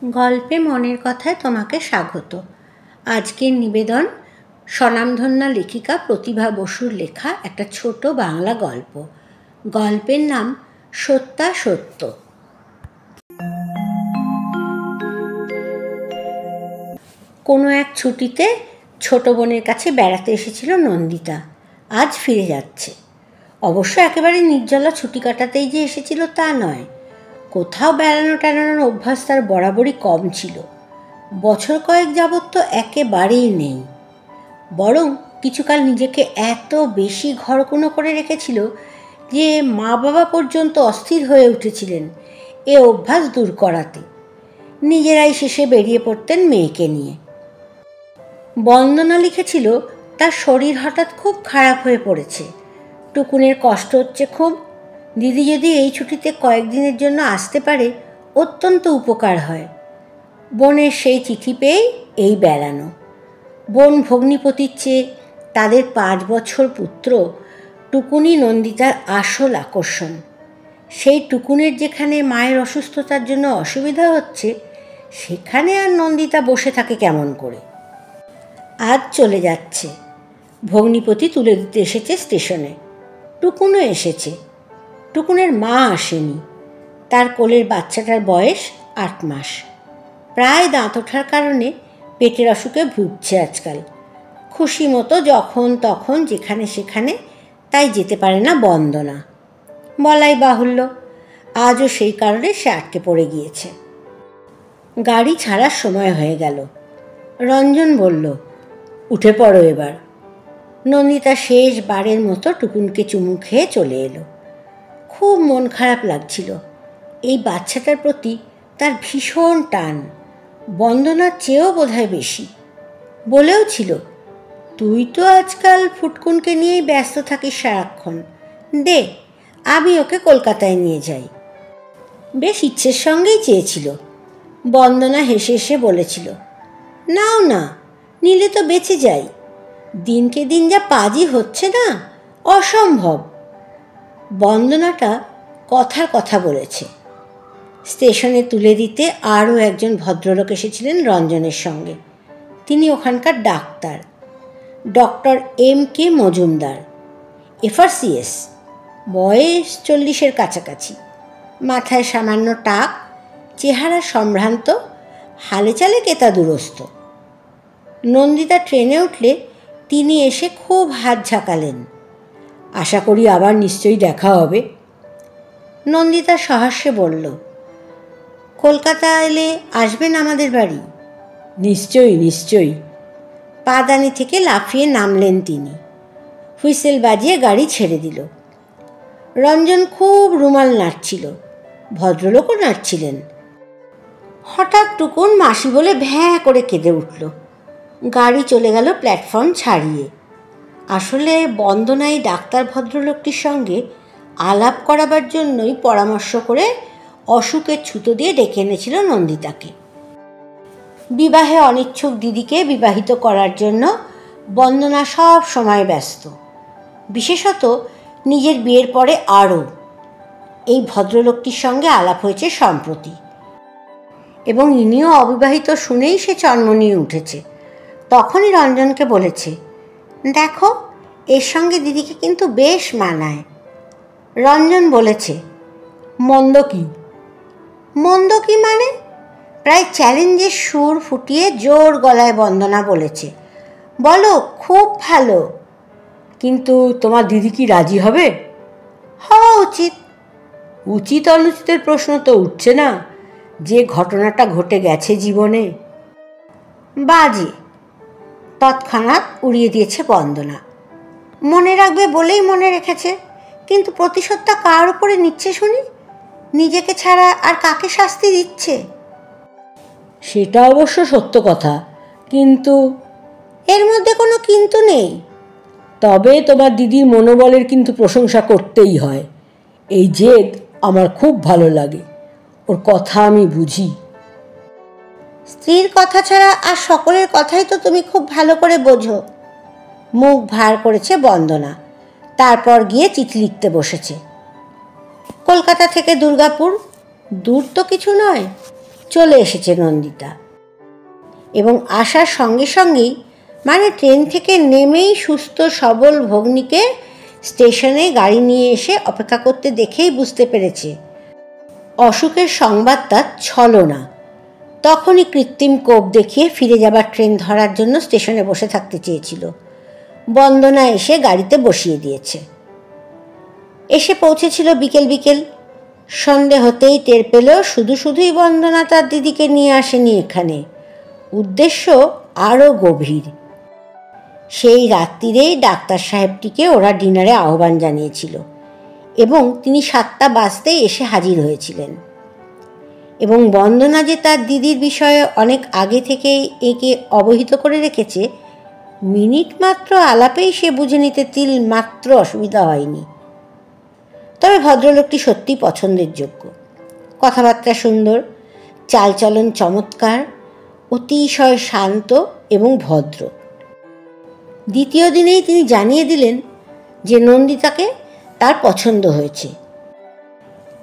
গল্পে মনের কথায় তোমাকে স্বাগত। আজকের নিবেদন স্বনামধন্যা লেখিকা প্রতিভা বসুর লেখা একটা ছোট বাংলা গল্প। গল্পের নাম সত্যাসত্য। কোনো এক ছুটিতে ছোট বোনের কাছে বেড়াতে এসেছিল নন্দিতা। আজ ফিরে যাচ্ছে। অবশ্য একেবারে নির্জলা ছুটি কাটাতেই যে এসেছিল তা নয়। কোথাও বেড়ানো টেড়ানোর অভ্যাস তার বরাবরই কম ছিল। বছর কয়েক যাবৎ তো একেবারেই নেই। বরং কিছুকাল নিজেকে এত বেশি ঘরকুনো করে রেখেছিল যে মা বাবা পর্যন্ত অস্থির হয়ে উঠেছিলেন এ অভ্যাস দূর করাতে। নিজেরাই শেষে বেরিয়ে পড়তেন মেয়েকে নিয়ে। বন্দনা লিখেছিল তার শরীর হঠাৎ খুব খারাপ হয়ে পড়েছে, টুকুনের কষ্ট হচ্ছে খুব। দিদি যদি এই ছুটিতে কয়েকদিনের জন্য আসতে পারে অত্যন্ত উপকার হয়। বোনের সেই চিঠি পেয়েই এই বেড়ানো। বোন ভগ্নিপতির চেয়ে তাদের 5 বছর পুত্র টুকুনি নন্দিতার আসল আকর্ষণ। সেই টুকুনের যেখানে মায়ের অসুস্থতার জন্য অসুবিধা হচ্ছে সেখানে আর নন্দিতা বসে থাকে কেমন করে। আজ চলে যাচ্ছে। ভগ্নিপতি তুলে দিতে এসেছে স্টেশনে। টুকুনও এসেছে। টুকুনের মা আসেনি। তার কোলের বাচ্চাটার বয়স 8 মাস। প্রায় দাঁত ওঠার কারণে পেটের অসুখে ভুগছে আজকাল। খুশি মতো যখন তখন যেখানে সেখানে তাই যেতে পারে না বন্দনা। বলাই বাহুল্য, আজও সেই কারণে সে আটকে পড়ে গিয়েছে। গাড়ি ছাড়ার সময় হয়ে গেল। রঞ্জন বলল, উঠে পড়ো এবার। নন্দিতা শেষবারের মতো টুকুনকে চুমু খেয়ে চলে এলো। খুব মন খারাপ লাগছিল। এই বাচ্চাটার প্রতি তার ভীষণ টান, বন্দনার চেয়েও বোধহয় বেশি। বলেও ছিল, তুই তো আজকাল ফুটকুনকে নিয়েই ব্যস্ত থাকিস সারাক্ষণ, দে আমি ওকে কলকাতায় নিয়ে যাই। বেশ ইচ্ছের সঙ্গেই চেয়েছিল। বন্দনা হেসে হেসে বলেছিল, নাও না, নিলে তো বেঁচে যাই। দিনকে দিন যা পাজি হচ্ছে না, অসম্ভব। বন্দনাটা কথার কথা বলেছে। স্টেশনে তুলে দিতে আরও একজন ভদ্রলোক এসেছিলেন রঞ্জনের সঙ্গে। তিনি ওখানকার doctor, doctor M.K. Majumdar, FRCS। বয়স 40-এর কাছাকাছি। মাথায় সামান্য টাক, চেহারা সম্ভ্রান্ত, হালে চালে কেতা দুরস্ত। নন্দিতা ট্রেনে উঠলে তিনি এসে খুব হাত ঝাঁকালেন। আশা করি আবার নিশ্চয়ই দেখা হবে। নন্দিতা সহাস্যে বলল, কলকাতা এলে আসবেন আমাদের বাড়ি? নিশ্চয়ই নিশ্চয়ই। পাদানি থেকে লাফিয়ে নামলেন তিনি। হুইসেল বাজিয়ে গাড়ি ছেড়ে দিল। রঞ্জন খুব রুমাল নাড়ছিল। ভদ্রলোকও নাড়ছিলেন। হঠাৎ টুকুন মাসি বলে ভ্যাঁ করে কেঁদে উঠল। গাড়ি চলে গেল প্ল্যাটফর্ম ছাড়িয়ে। আসলে বন্দনা এই ডাক্তার ভদ্রলোকটির সঙ্গে আলাপ করাবার জন্যই পরামর্শ করে অসুখের ছুতো দিয়ে ডেকে এনেছিল নন্দিতাকে। বিবাহে অনিচ্ছুক দিদিকে বিবাহিত করার জন্য বন্দনা সব সময় ব্যস্ত। বিশেষত নিজের বিয়ের পরে আরও। এই ভদ্রলোকটির সঙ্গে আলাপ হয়েছে সম্প্রতি, এবং ইনিও অবিবাহিত শুনেই সে চন্মনিয়ে উঠেছে। তখনই রঞ্জনকে বলেছে, দেখো এর সঙ্গে দিদিকে কিন্তু বেশ মানায়। রঞ্জন বলেছে, মন্দ কি? মন্দ কি মানে? প্রায় চ্যালেঞ্জের সুর ফুটিয়ে জোর গলায় বন্দনা বলেছে, বলো খুব ভালো। কিন্তু তোমার দিদি কি রাজি হবে? হওয়া উচিত। উচিত অনুচিতের প্রশ্ন তো উঠছে না, যে ঘটনাটা ঘটে গেছে জীবনে। বাজে, তৎক্ষণাৎ উড়িয়ে দিয়েছে বন্দনা। মনে রাখবে বলেই মনে রেখেছে, কিন্তু প্রতিশোধটা কার উপরে নিচ্ছে শুনি? নিজেকে ছাড়া আর কাকে শাস্তি দিচ্ছে? সেটা অবশ্য সত্য কথা, কিন্তু এর মধ্যে কোনো কিন্তু নেই। তবে তোমার দিদির মনোবলের কিন্তু প্রশংসা করতেই হয়। এই জেদ আমার খুব ভালো লাগে। ওর কথা আমি বুঝি। স্ত্রীর কথা ছাড়া আর সকলের কথাই তো তুমি খুব ভালো করে বোঝো। মুখ ভার করেছে বন্দনা। তারপর গিয়ে চিঠি লিখতে বসেছে। কলকাতা থেকে দুর্গাপুর দূর তো কিছু নয়, চলে এসেছে নন্দিতা, এবং আসার সঙ্গে সঙ্গেই মানে ট্রেন থেকে নেমেই সুস্থ সবল ভগ্নীকে স্টেশনে গাড়ি নিয়ে এসে অপেক্ষা করতে দেখেই বুঝতে পেরেছে অসুখের সংবাদটা ছলনা। তখনই কৃত্রিম কোপ দেখিয়ে ফিরে যাবার ট্রেন ধরার জন্য স্টেশনে বসে থাকতে চেয়েছিল। বন্দনা এসে গাড়িতে বসিয়ে দিয়েছে। এসে পৌঁছেছিল বিকেল বিকেল। সন্ধে হতেই টের পেল শুধু শুধুই বন্দনা তার দিদিকে নিয়ে আসেনি এখানে, উদ্দেশ্য আরও গভীর। সেই রাত্রিরেই ডাক্তার সাহেবটিকে ওরা ডিনারে আহ্বান জানিয়েছিল এবং তিনি 7টা বাজতেই এসে হাজির হয়েছিলেন। এবং বন্দনা যে তার দিদির বিষয়ে অনেক আগে থেকেই একে অবহিত করে রেখেছে, মিনিট মাত্র আলাপেই সে বুঝে নিতে তিল মাত্র অসুবিধা হয়নি। তবে ভদ্রলোকটি সত্যি পছন্দের যোগ্য। কথাবার্তা সুন্দর, চালচলন চমৎকার, অতিশয় শান্ত এবং ভদ্র। দ্বিতীয় দিনেই তিনি জানিয়ে দিলেন যে নন্দিতাকে তার পছন্দ হয়েছে,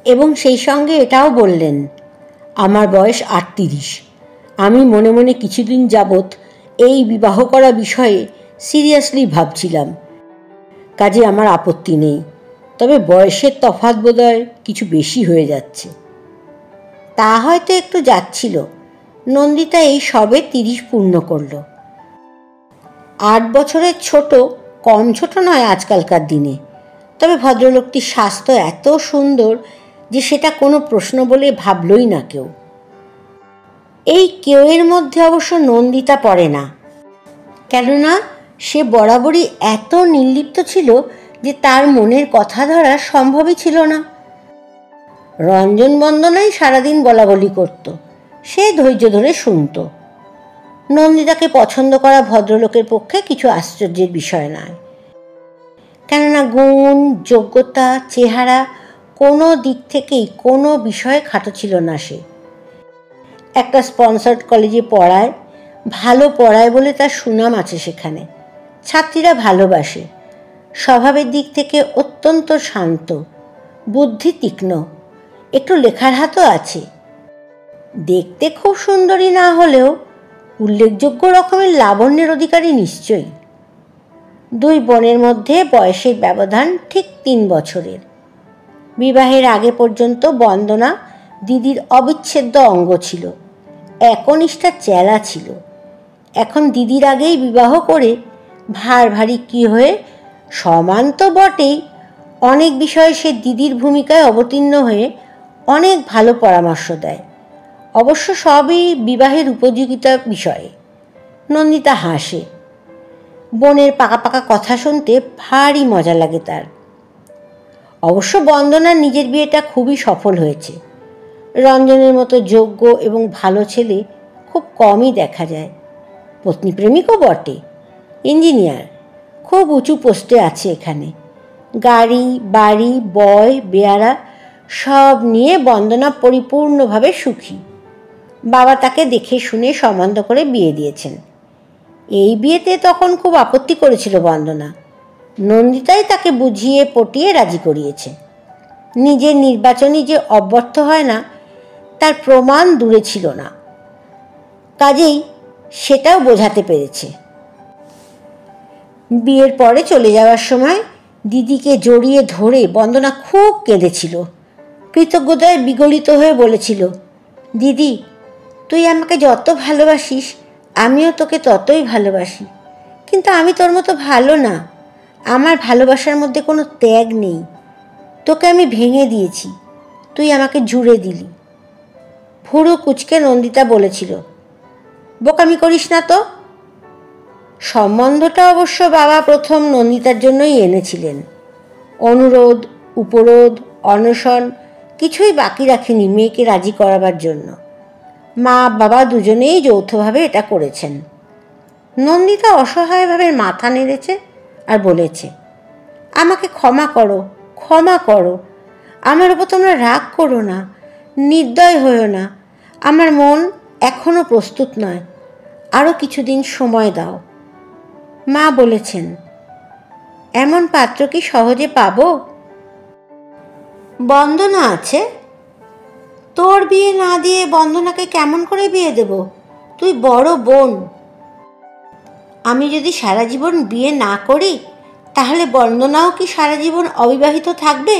এবং সেই সঙ্গে এটাও বললেন, আমার বয়স 38। আমি মনে মনে কিছুদিন যাবৎ এই বিবাহ করা বিষয়ে সিরিয়াসলি ভাবছিলাম, কাজে আমার আপত্তি নেই, তবে বয়সের তফাৎ বোধহয় কিছু বেশি হয়ে যাচ্ছে। তা হয়তো একটু যাচ্ছিল। নন্দিতা এই সবে 30 পূর্ণ করল। 8 বছরের ছোট কম ছোট নয় আজকালকার দিনে। তবে ভদ্রলোকটির স্বাস্থ্য এত সুন্দর যে সেটা কোনো প্রশ্ন বলে ভাবলই না কেউ। এই কেউয়ের মধ্যে অবশ্য নন্দিতা পড়ে না, কেননা সে বরাবরই এত নির্লিপ্ত ছিল যে তার মনের কথা ধরা সম্ভবই ছিল না। রঞ্জন বন্দনাই সারাদিন বলাবলি করত, সে ধৈর্য ধরে শুনত। নন্দিতাকে পছন্দ করা ভদ্রলোকের পক্ষে কিছু আশ্চর্যের বিষয় নয়, কেননা গুণ, যোগ্যতা, চেহারা কোনো দিক থেকেই কোনো বিষয়ে খাটো ছিল না সে। একটা স্পন্সর্ড কলেজে পড়ায়, ভালো পড়ায় বলে তার সুনাম আছে সেখানে। ছাত্রীরা ভালোবাসে। স্বভাবের দিক থেকে অত্যন্ত শান্ত, বুদ্ধি তীক্ষ্ণ, একটু লেখার হাতও আছে। দেখতে খুব সুন্দরী না হলেও উল্লেখযোগ্য রকমের লাবণ্যের অধিকারী নিশ্চয়ই। 2 বোনের মধ্যে বয়সের ব্যবধান ঠিক 3 বছরের। বিবাহের আগে পর্যন্ত বন্দনা দিদির অবিচ্ছেদ্য অঙ্গ ছিল, একনিষ্ঠা চেলা ছিল। এখন দিদির আগেই বিবাহ করে ভার ভারী কী হয়ে, সমান তো বটেই, অনেক বিষয়ে সে দিদির ভূমিকায় অবতীর্ণ হয়ে অনেক ভালো পরামর্শ দেয়। অবশ্য সবই বিবাহের উপযোগিতা বিষয়ে। নন্দিতা হাসে। বোনের পাকা পাকা কথা শুনতে ভারী মজা লাগে তার। অবশ্য বন্দনার নিজের বিয়েটা খুবই সফল হয়েছে। রঞ্জনের মতো যোগ্য এবং ভালো ছেলে খুব কমই দেখা যায়। পত্নীপ্রেমিকও বটে, ইঞ্জিনিয়ার, খুব উঁচু পোস্টে আছে এখানে। গাড়ি, বাড়ি, বয়, বেয়ারা সব নিয়ে বন্দনা পরিপূর্ণভাবে সুখী। বাবা তাকে দেখে শুনে সম্বন্ধ করে বিয়ে দিয়েছেন। এই বিয়েতে তখন খুব আপত্তি করেছিল বন্দনা। নন্দিতাই তাকে বুঝিয়ে পটিয়ে রাজি করিয়েছে। নিজের নির্বাচনই যে অব্যর্থ হয় না তার প্রমাণ দূরে ছিল না, কাজেই সেটাও বোঝাতে পেরেছে। বিয়ের পরে চলে যাওয়ার সময় দিদিকে জড়িয়ে ধরে বন্দনা খুব কেঁদেছিল। কৃতজ্ঞতায় বিগলিত হয়ে বলেছিল, দিদি, তুই আমাকে যত ভালোবাসিস আমিও তোকে ততই ভালোবাসি, কিন্তু আমি তোর মতো ভালো না। আমার ভালোবাসার মধ্যে কোনো ত্যাগ নেই। তোকে আমি ভেঙে দিয়েছি, তুই আমাকে জুড়ে দিলি। ভুরু কুচকে নন্দিতা বলেছিল, বোকামি করিস না তো। সম্বন্ধটা অবশ্য বাবা প্রথম নন্দিতার জন্যই এনেছিলেন। অনুরোধ, উপরোধ, অনশন কিছুই বাকি রাখেনি মেয়েকে রাজি করাবার জন্য। মা বাবা দুজনেই যৌথভাবে এটা করেছেন। নন্দিতা অসহায়ভাবে মাথা নেড়েছে আর বলেছে, আমাকে ক্ষমা করো, ক্ষমা করো। আমার ওপর তোমরা রাগ করো না, নির্দয় হয়েও না। আমার মন এখনও প্রস্তুত নয়, আরও কিছুদিন সময় দাও। মা বলেছেন, এমন পাত্র কি সহজে পাবো? বন্দনা আছে, তোর বিয়ে না দিয়ে বন্দনাকে কেমন করে বিয়ে দেব? তুই বড় বোন। আমি যদি সারা জীবন বিয়ে না করি তাহলে বন্দনাও কি সারা জীবন অবিবাহিত থাকবে?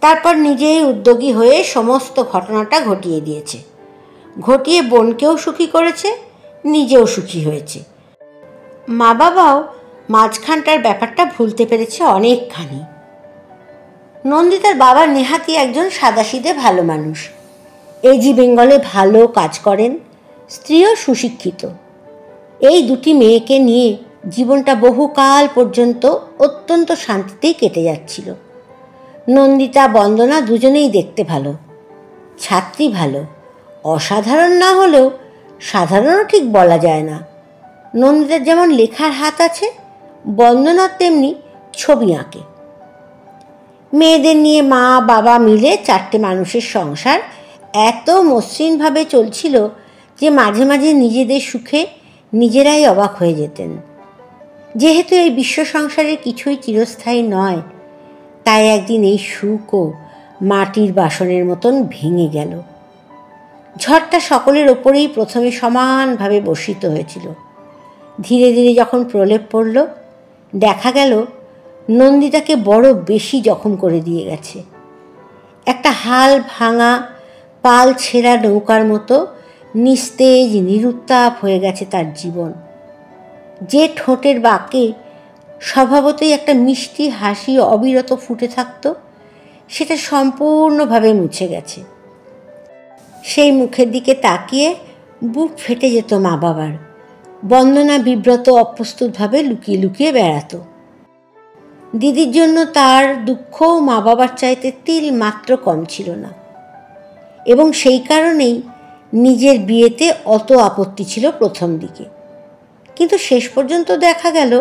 তারপর নিজেই উদ্যোগী হয়ে সমস্ত ঘটনাটা ঘটিয়ে দিয়েছে। ঘটিয়ে বোনকেও সুখী করেছে, নিজেও সুখী হয়েছে। মা বাবাও মাঝখানটার ব্যাপারটা ভুলতে পেরেছে অনেকখানি। নন্দিতার বাবা নেহাতি একজন সাদাসিধে ভালো মানুষ। এজি বেঙ্গলে ভালো কাজ করেন, স্ত্রীও সুশিক্ষিত। এই দুটি মেয়েকে নিয়ে জীবনটা বহুকাল পর্যন্ত অত্যন্ত শান্তিতেই কেটে যাচ্ছিল। নন্দিতা বন্দনা দুজনেই দেখতে ভালো, ছাত্রী ভালো, অসাধারণ না হলেও সাধারণও ঠিক বলা যায় না। নন্দিতার যেমন লেখার হাত আছে, বন্দনার তেমনি ছবি আঁকে। মেয়েদের নিয়ে মা বাবা মিলে 4টে মানুষের সংসার এত মসৃণভাবে চলছিল যে মাঝে মাঝে নিজেদের সুখে নিজেরাই অবাক হয়ে যেতেন। যেহেতু এই বিশ্ব সংসারের কিছুই চিরস্থায়ী নয়, তাই একদিন এই সুখও মাটির বাসনের মতন ভেঙে গেল। ঝড়টা সকলের ওপরেই প্রথমে সমানভাবে বর্ষিত হয়েছিল। ধীরে ধীরে যখন প্রলেপ পড়ল, দেখা গেল নন্দিতাকে বড় বেশি জখম করে দিয়ে গেছে। একটা হাল ভাঙা পাল ছেঁড়া নৌকার মতো নিস্তেজ নিরুত্তাপ হয়ে গেছে তার জীবন। যে ঠোঁটের বাঁকে স্বভাবতই একটা মিষ্টি হাসি অবিরত ফুটে থাকত, সেটা সম্পূর্ণভাবে মুছে গেছে। সেই মুখের দিকে তাকিয়ে বুক ফেটে যেত মা বাবার। বন্দনা বিব্রত অপ্রস্তুতভাবে লুকিয়ে লুকিয়ে বেড়াত। দিদির জন্য তার দুঃখও মা বাবার চাইতে তিল মাত্র কম ছিল না, এবং সেই কারণেই নিজের বিয়েতে অত আপত্তি ছিল প্রথম দিকে। কিন্তু শেষ পর্যন্ত দেখা গেল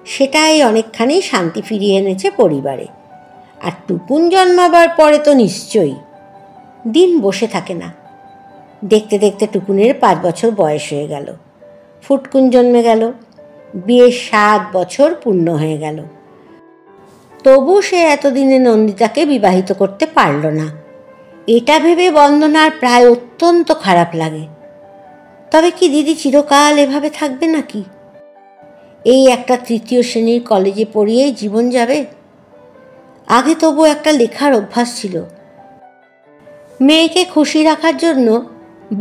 সেটাই অনেকখানি শান্তি ফিরিয়ে এনেছে পরিবারে। আর টুকুন জন্মাবার পরে তো নিশ্চয়ই। দিন বসে থাকে না। দেখতে দেখতে টুকুনের 5 বছর বয়স হয়ে গেল। ফুটকুন জন্মে গেল। বিয়ের 7 বছর পূর্ণ হয়ে গেল। তবু সে এতদিনে নন্দিতাকে বিবাহিত করতে পারল না। এটা ভেবে বন্দনার প্রায় অত্যন্ত খারাপ লাগে। তবে কি দিদি চিরকাল এভাবে থাকবে নাকি? এই একটা 3য় শ্রেণীর কলেজে পড়িয়েই জীবন যাবে? আগে তবু একটা লেখার অভ্যাস ছিল। মেয়েকে খুশি রাখার জন্য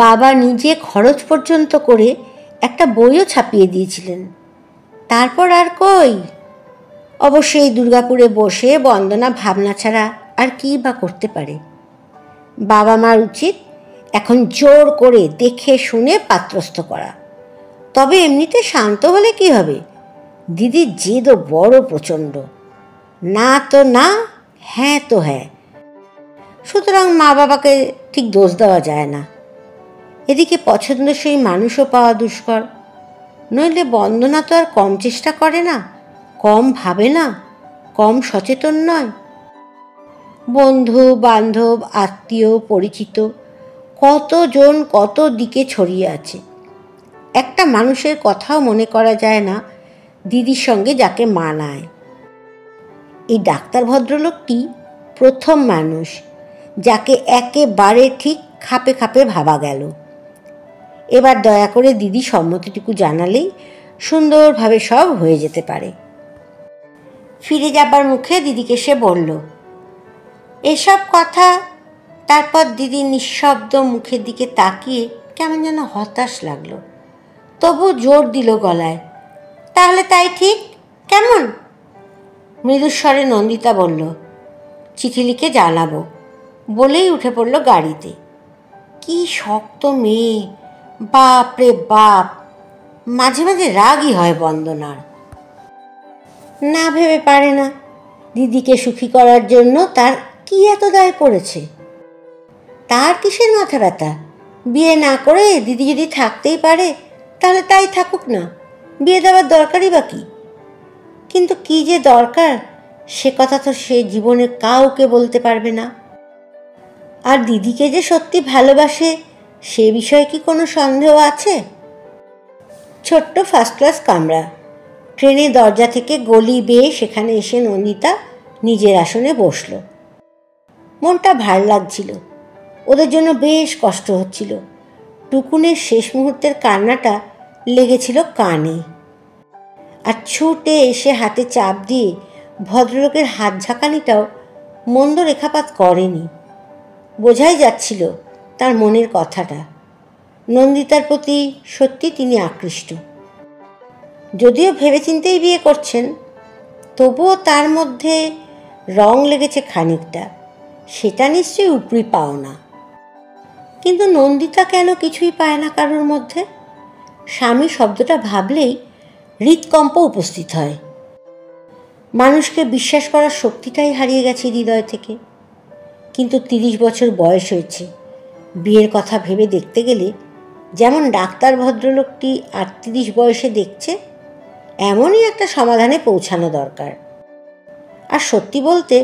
বাবা নিজে খরচ পর্যন্ত করে একটা বইও ছাপিয়ে দিয়েছিলেন। তারপর আর কই? অবশ্যই দুর্গাপুরে বসে বন্দনা ভাবনা ছাড়া আর কী বা করতে পারে? বাবা মার উচিত এখন জোর করে দেখে শুনে পাত্রস্থ করা। তবে এমনিতে শান্ত হলে কি হবে? দিদির জেদও বড় প্রচণ্ড। না তো না, হ্যাঁ তো হ্যাঁ। সুতরাং মা বাবাকে ঠিক দোষ দেওয়া যায় না। এদিকে পছন্দসই মানুষও পাওয়া দুষ্কর। নইলে বন্দনা তো আর কম চেষ্টা করে না, কম ভাবে না, কম সচেতন নয়। বন্ধু বান্ধব আত্মীয় পরিচিত কতজন কত দিকে ছড়িয়ে আছে। একটা মানুষের কথাও মনে করা যায় না দিদির সঙ্গে যাকে মানায়। এই ডাক্তার ভদ্রলোকটি প্রথম মানুষ যাকে একেবারে ঠিক খাপে খাপে ভাবা গেল। এবার দয়া করে দিদি সম্মতিটুকু জানালেই সুন্দরভাবে সব হয়ে যেতে পারে। ফিরে যাবার মুখে দিদিকে সে বলল এসব কথা। তারপর দিদি নিঃশব্দ মুখের দিকে তাকিয়ে কেমন যেন হতাশ লাগলো। তবু জোর দিল গলায়, তাহলে তাই ঠিক? কেমন? মৃদুস্বরে নন্দিতা বলল, চিঠি লিখে জানাবো। বলেই উঠে পড়ল গাড়িতে। কি শক্ত মেয়ে, বাপ রে বাপ! মাঝে মাঝে রাগই হয় বন্দনার। না ভেবে পারে না দিদিকে সুখী করার জন্য তার কি এত দায় পড়েছে। তার কিসের মাথা ব্যথা? বিয়ে না করে দিদি যদি থাকতেই পারে তাহলে তাই থাকুক না, বিয়ে দেওয়ার দরকারই বা কি? কিন্তু কি যে দরকার সে কথা তো সে জীবনে কাউকে বলতে পারবে না। আর দিদিকে যে সত্যি ভালোবাসে সে বিষয়ে কি কোনো সন্দেহ আছে? ছোট্ট 1st ক্লাস কামরা। ট্রেনের দরজা থেকে গলি বেয়ে সেখানে এসে নন্দিতা নিজের আসনে বসল। মনটা ভার লাগছিল। ওদের জন্য বেশ কষ্ট হচ্ছিল। টুকুনের শেষ মুহূর্তের কান্নাটা লেগেছিল কানে। আর ছুটে এসে হাতে চাপ দিয়ে ভদ্রলোকের হাত ঝাঁকানিটাও মন্দ রেখাপাত করেনি। বোঝাই যাচ্ছিল তার মনের কথাটা। নন্দিতার প্রতি সত্যি তিনি আকৃষ্ট। যদিও ভেবেচিন্তেই বিয়ে করছেন, তবুও তার মধ্যে রং লেগেছে খানিকটা। সেটা নিশ্চয়ই উপরি পাওনা। কিন্তু নন্দিতা কেন কিছুই পায় না কারোর মধ্যে? স্বামী শব্দটা ভাবলেই হৃদকম্প উপস্থিত হয়। মানুষকে বিশ্বাস করার শক্তিটাই হারিয়ে গেছে হৃদয় থেকে। কিন্তু 30 বছর বয়স হয়েছে। বিয়ের কথা ভেবে দেখতে গেলে যেমন ডাক্তার ভদ্রলোকটি 38 বয়সে দেখছে, এমনই একটা সমাধানে পৌঁছানো দরকার। আর সত্যি বলতে,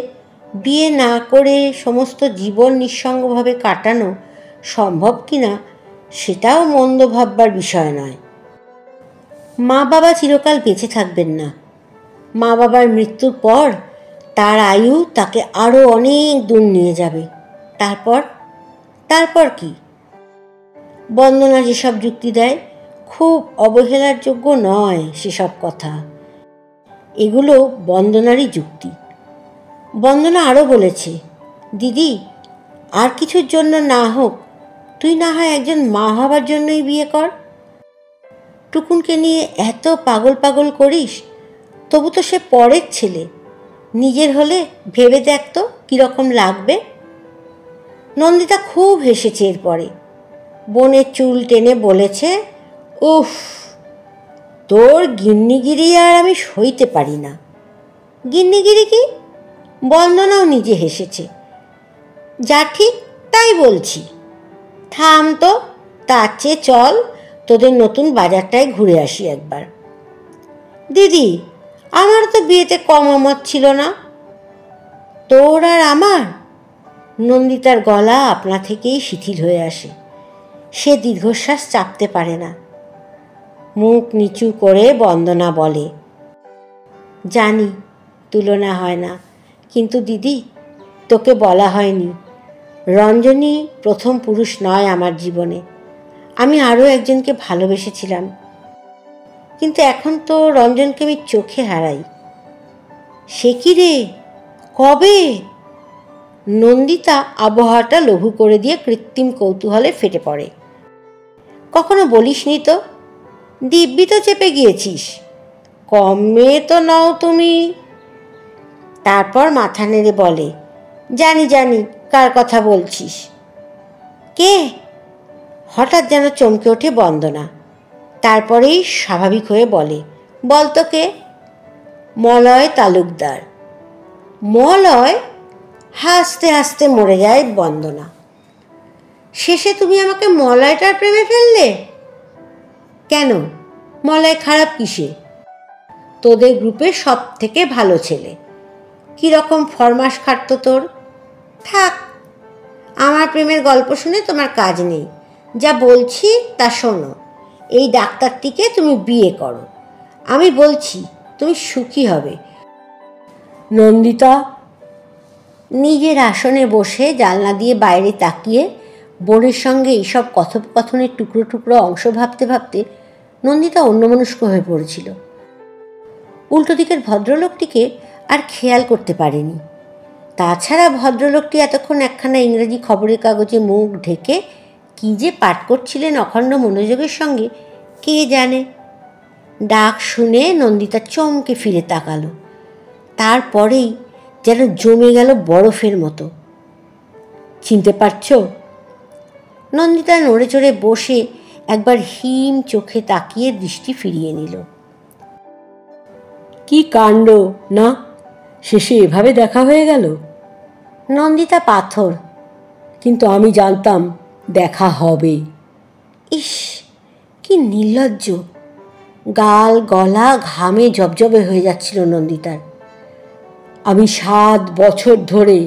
বিয়ে না করে সমস্ত জীবন নিঃসঙ্গভাবে কাটানো সম্ভব কিনা সেটাও মন্দ ভাববার বিষয় নয়। মা বাবা চিরকাল বেঁচে থাকবেন না। মা বাবার মৃত্যুর পর তার আয়ু তাকে আরও অনেক দূর নিয়ে যাবে। তারপর কি? বন্দনা যেসব যুক্তি দেয়, খুব অবহেলার যোগ্য নয় সেসব কথা। এগুলো বন্দনারই যুক্তি। বন্দনা আরও বলেছে, দিদি, আর কিছুর জন্য না হোক, তুই না হয় একজন মা হবার জন্যই বিয়ে কর। টুকুনকে নিয়ে এত পাগল পাগল করিস, তবু তো সে পরের ছেলে। নিজের হলে ভেবে দেখ তো কীরকম লাগবে। নন্দিতা খুব হেসেছে এরপরে। বোনের চুল টেনে বলেছে, উফ, তোর গিন্নিগিরি আর আমি সইতে পারি না। গিন্নিগিরি কি? বন্দনাও নিজে হেসেছে। যা ঠিক তাই বলছি। থাম তো, তার চেয়ে চল তোদের নতুন বাজারটায় ঘুরে আসি একবার। দিদি, আমার তো বিয়েতে কম আমত ছিল না। তোর আর আমার? নন্দিতার গলা আপনা থেকেই শিথিল হয়ে আসে। সে দীর্ঘশ্বাস চাপতে পারে না। মুখ নিচু করে বন্দনা বলে, জানি তুলনা হয় না, কিন্তু দিদি, তোকে বলা হয়নি, রঞ্জনী প্রথম পুরুষ নয় আমার জীবনে। আমি আরও একজনকে ভালোবেসেছিলাম, কিন্তু এখন তো রঞ্জনকে আমি চোখে হারাই। সে কি রে, কবে? নন্দিতা আবহাওয়াটা লঘু করে দিয়ে কৃত্রিম কৌতূহলে ফেটে পড়ে। কখনো বলিসনি তো? দিব্যি তো চেপে গিয়েছিস। কম মেয়ে তো নও তুমি। তারপর মাথা নেড়ে বলে, জানি জানি কার কথা বলছিস। কে? হঠাৎ যেন চমকে ওঠে বন্দনা। তারপরেই স্বাভাবিক হয়ে বলে, বল তো কে? মলয় তালুকদার। মলয়? হাসতে হাসতে মরে যায় বন্দনা। শেষে তুমি আমাকে মলয়টার প্রেমে ফেললে কেন? মলয় খারাপ কিসে? তোদের গ্রুপে সব থেকে ভালো ছেলে। কীরকম ফরমাস খাটতো তোর। থাক, আমার প্রেমের গল্প শুনে তোমার কাজ নেই। যা বলছি তা শোনো। এই ডাক্তারটিকে তুমি বিয়ে করো। আমি বলছি তুমি সুখী হবে। নন্দিতা নিজের আসনে বসে জানলা দিয়ে বাইরে তাকিয়ে বোনের সঙ্গে এইসব কথোপকথনের টুকরো টুকরো অংশ ভাবতে ভাবতে নন্দিতা অন্যমনস্ক হয়ে পড়েছিল। উল্টো দিকের ভদ্রলোকটিকে আর খেয়াল করতে পারেনি। তাছাড়া ভদ্রলোকটি এতক্ষণ একখানা ইংরেজি খবরের কাগজে মুখ ঢেকে কী যে পাঠ করছিলেন অখণ্ড মনোযোগের সঙ্গে, কে জানে। ডাক শুনে নন্দিতা চমকে ফিরে তাকালো। তারপরেই যেন জমে গেল বরফের মতো। চিনতে পারছ? নন্দিতা নড়ে চড়ে বসে একবার হিম চোখে তাকিয়ে দৃষ্টি ফিরিয়ে নিল। কি কাণ্ড না, শেষে এভাবে দেখা হয়ে গেল। নন্দিতা পাথর। কিন্তু আমি জানতাম দেখা হবে। ইস, কি নির্লজ্জ। গাল গলা ঘামে জবজবে হয়ে যাচ্ছিল নন্দিতার। আমি 7 বছর ধরে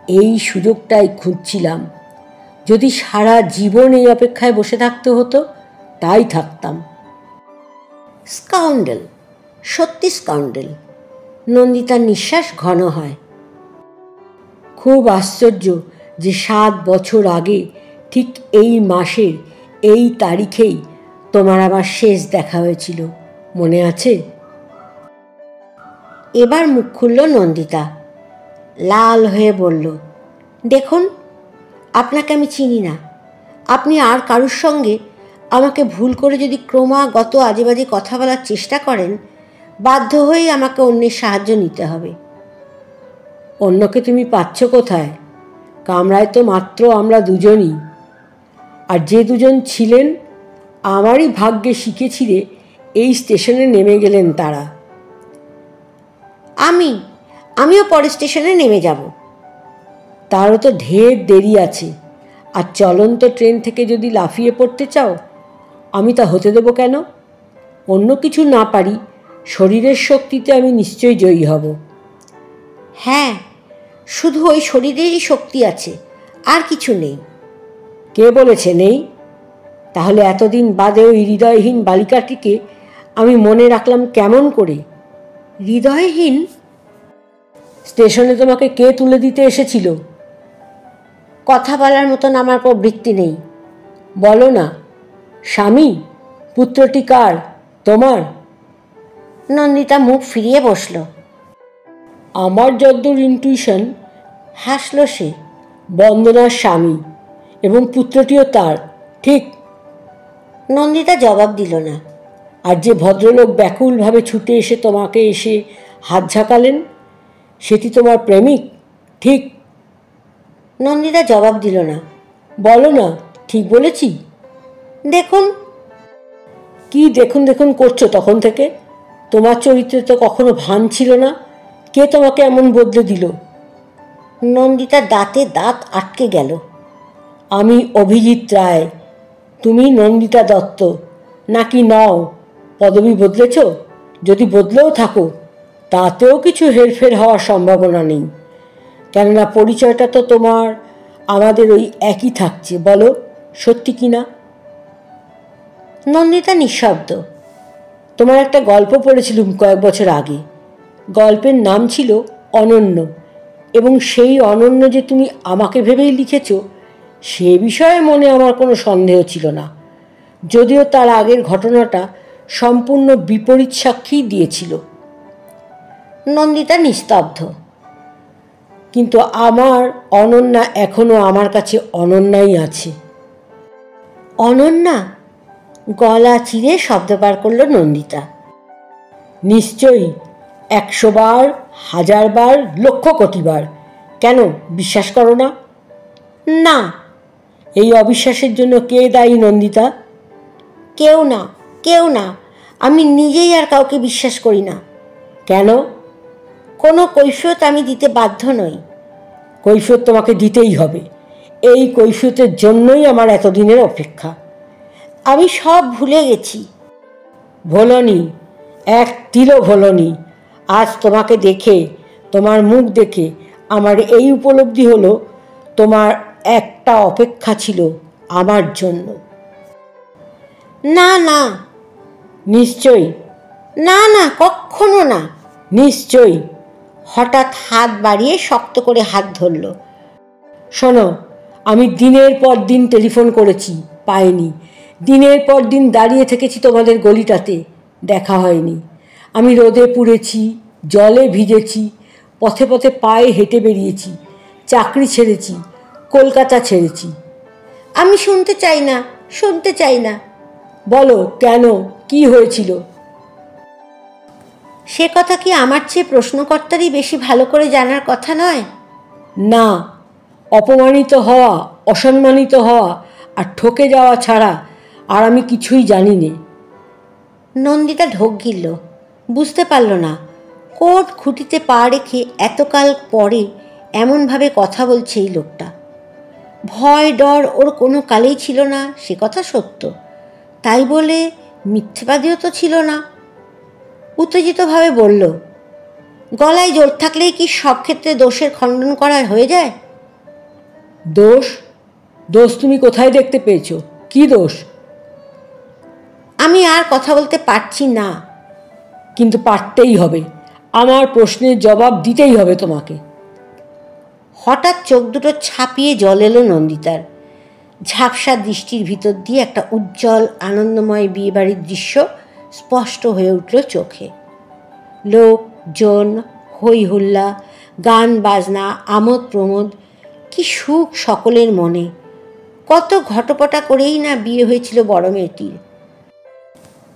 এই সুযোগটাই খুঁজছিলাম। যদি সারা জীবন এই অপেক্ষায় বসে থাকতে হতো, তাই থাকতাম। স্কাউন্ডেল, সত্যি স্কাউন্ডেল। নন্দিতার নিঃশ্বাস ঘন হয়। খুব আশ্চর্য যে 7 বছর আগে ঠিক এই মাসের এই তারিখেই তোমার আমার শেষ দেখা হয়েছিল, মনে আছে? এবার মুখ খুলল নন্দিতা। লাল হয়ে বলল, দেখুন, আপনাকে আমি চিনি না। আপনি আর কারুর সঙ্গে আমাকে ভুল করে যদি ক্রমাগত আজে বাজে কথা বলার চেষ্টা করেন, বাধ্য হয়েই আমাকে অন্যের সাহায্য নিতে হবে। অন্যকে তুমি পাচ্ছ কোথায়? কামরায় তো মাত্র আমরা দুজনই। আর যে দুজন ছিলেন, আমারই ভাগ্যে শিখেছিলে এই স্টেশনে নেমে গেলেন তারা। আমিও পরে স্টেশনে নেমে যাব। তারও তো ঢের দেরি আছে। আর চলন্ত ট্রেন থেকে যদি লাফিয়ে পড়তে চাও, আমি তা হতে দেবো কেন? অন্য কিছু না পারি, শরীরের শক্তিতে আমি নিশ্চয়ই জয়ী হব। হ্যাঁ, শুধু ওই শরীরেরই শক্তি আছে, আর কিছু নেই। কে বলেছে নেই? তাহলে এতদিন বাদে ওই হৃদয়হীন বালিকাটিকে আমি মনে রাখলাম কেমন করে? হৃদয়হীন? স্টেশনে তোমাকে কে তুলে দিতে এসেছিল? কথা বলার মতন আমার প্রবৃত্তি নেই। বলো না। স্বামী? পুত্রটি কার? তোমার? নন্দিতা মুখ ফিরিয়ে বসল। আমার যদ্দূর ইনটুইশন, হাসল সে। বন্দনার স্বামী, এবং পুত্রটিও তার, ঠিক? নন্দিতা জবাব দিল না। আর যে ভদ্রলোক ব্যাকুলভাবে ছুটে এসে তোমাকে এসে হাত ঝাঁকালেন, সেটি তোমার প্রেমিক, ঠিক? নন্দিতা জবাব দিল না। বলো না, ঠিক বলেছি? দেখুন। কি দেখুন দেখুন করছো তখন থেকে? তোমার চরিত্রে তো কখনো ভান ছিল না। কে তোমাকে এমন বদলে দিল? নন্দিতার দাঁতে দাঁত আটকে গেল। আমি অভিজিৎ রায়। তুমি নন্দিতা দত্ত নাকি নও? পদবি বদলেছ? যদি বদলেও থাকো, তাতেও কিছু হেরফের হওয়ার সম্ভাবনা নেই, কেননা পরিচয়টা তো তোমার আমাদের ওই একই থাকছে। বলো, সত্যি কি না? নন্দিতা নিঃশব্দ। তোমার একটা গল্প পড়েছিলুম কয়েক বছর আগে। গল্পের নাম ছিল অনন্য, এবং সেই অনন্য যে তুমি আমাকে ভেবেই লিখেছ, সে বিষয়ে মনে আমার কোনো সন্দেহ ছিল না, যদিও তার আগের ঘটনাটা সম্পূর্ণ বিপরীত সাক্ষী দিয়েছিল। নন্দিতা নিস্তব্ধ। কিন্তু আমার অনন্যা এখনো আমার কাছে অনন্যাই আছে। অনন্যা? গলা চিরে শব্দ বার করল নন্দিতা। নিশ্চয়ই, 100 বার, 1000 বার, লক্ষ কোটি বার। কেন, বিশ্বাস করো না? না। এই অবিশ্বাসের জন্য কে দায়ী নন্দিতা? কেউ না, কেউ না। আমি নিজেই আর কাউকে বিশ্বাস করি না। কেন? কোনো কৈফিয়ত আমি দিতে বাধ্য নই। কৈফিয়ত তোমাকে দিতেই হবে। এই কৈফিয়তের জন্যই আমার এতদিনের অপেক্ষা। আমি সব ভুলে গেছি। ভোলনি, এক তিলও ভোলনি। আজ তোমাকে দেখে, তোমার মুখ দেখে আমার এই উপলব্ধি হলো, তোমার একটা অপেক্ষা ছিল আমার জন্য। না না। নিশ্চয়ই। না না, কখনো না। নিশ্চয়ই। হঠাৎ হাত বাড়িয়ে শক্ত করে হাত ধরল। শোনো, আমি দিনের পর দিন টেলিফোন করেছি, পাইনি। দিনের পর দিন দাঁড়িয়ে থেকেছি তোমাদের গলিটাতে, দেখা হয়নি। আমি রোদে পুড়েছি, জলে ভিজেছি, পথে পথে পায়ে হেঁটে বেরিয়েছি, চাকরি ছেড়েছি, কলকাতা ছেড়েছি। আমি শুনতে চাই না, শুনতে চাই না। বলো, কেন? কি হয়েছিল? সে কথা কি আমার চেয়ে প্রশ্নকর্তারই বেশি ভালো করে জানার কথা নয়? না, অপমানিত হওয়া, অসম্মানিত হওয়া আর ঠকে যাওয়া ছাড়া আর আমি কিছুই জানি নে। নন্দিতা ঢোক গিলল। বুঝতে পারল না কোট খুঁটিতে পা রেখে এতকাল পরে এমনভাবে কথা বলছে এই লোকটা। ভয় ডর ওর কোনো কালেই ছিল না, সে কথা সত্য। তাই বলে মিথ্যেবাদীও তো ছিল না। উত্তেজিতভাবে বলল, গলায় জোর থাকলেই কি সব ক্ষেত্রে দোষের খণ্ডন করা হয়ে যায়? দোষ? দোষ তুমি কোথায় দেখতে পেয়েছো? কি দোষ? আমি আর কথা বলতে পারছি না। কিন্তু পারতেই হবে। আমার প্রশ্নের জবাব দিতেই হবে তোমাকে। হঠাৎ চোখ দুটো ছাপিয়ে জল এলো নন্দিতার। ঝাপসা দৃষ্টির ভিতর দিয়ে একটা উজ্জ্বল আনন্দময় বিয়েবাড়ির দৃশ্য স্পষ্ট হয়ে উঠল চোখে। লোকজন, হই হুল্লা, গান বাজনা, আমোদ প্রমোদ, কি সুখ সকলের মনে। কত ঘটপটা করেই না বিয়ে হয়েছিল বড় মেয়েটির।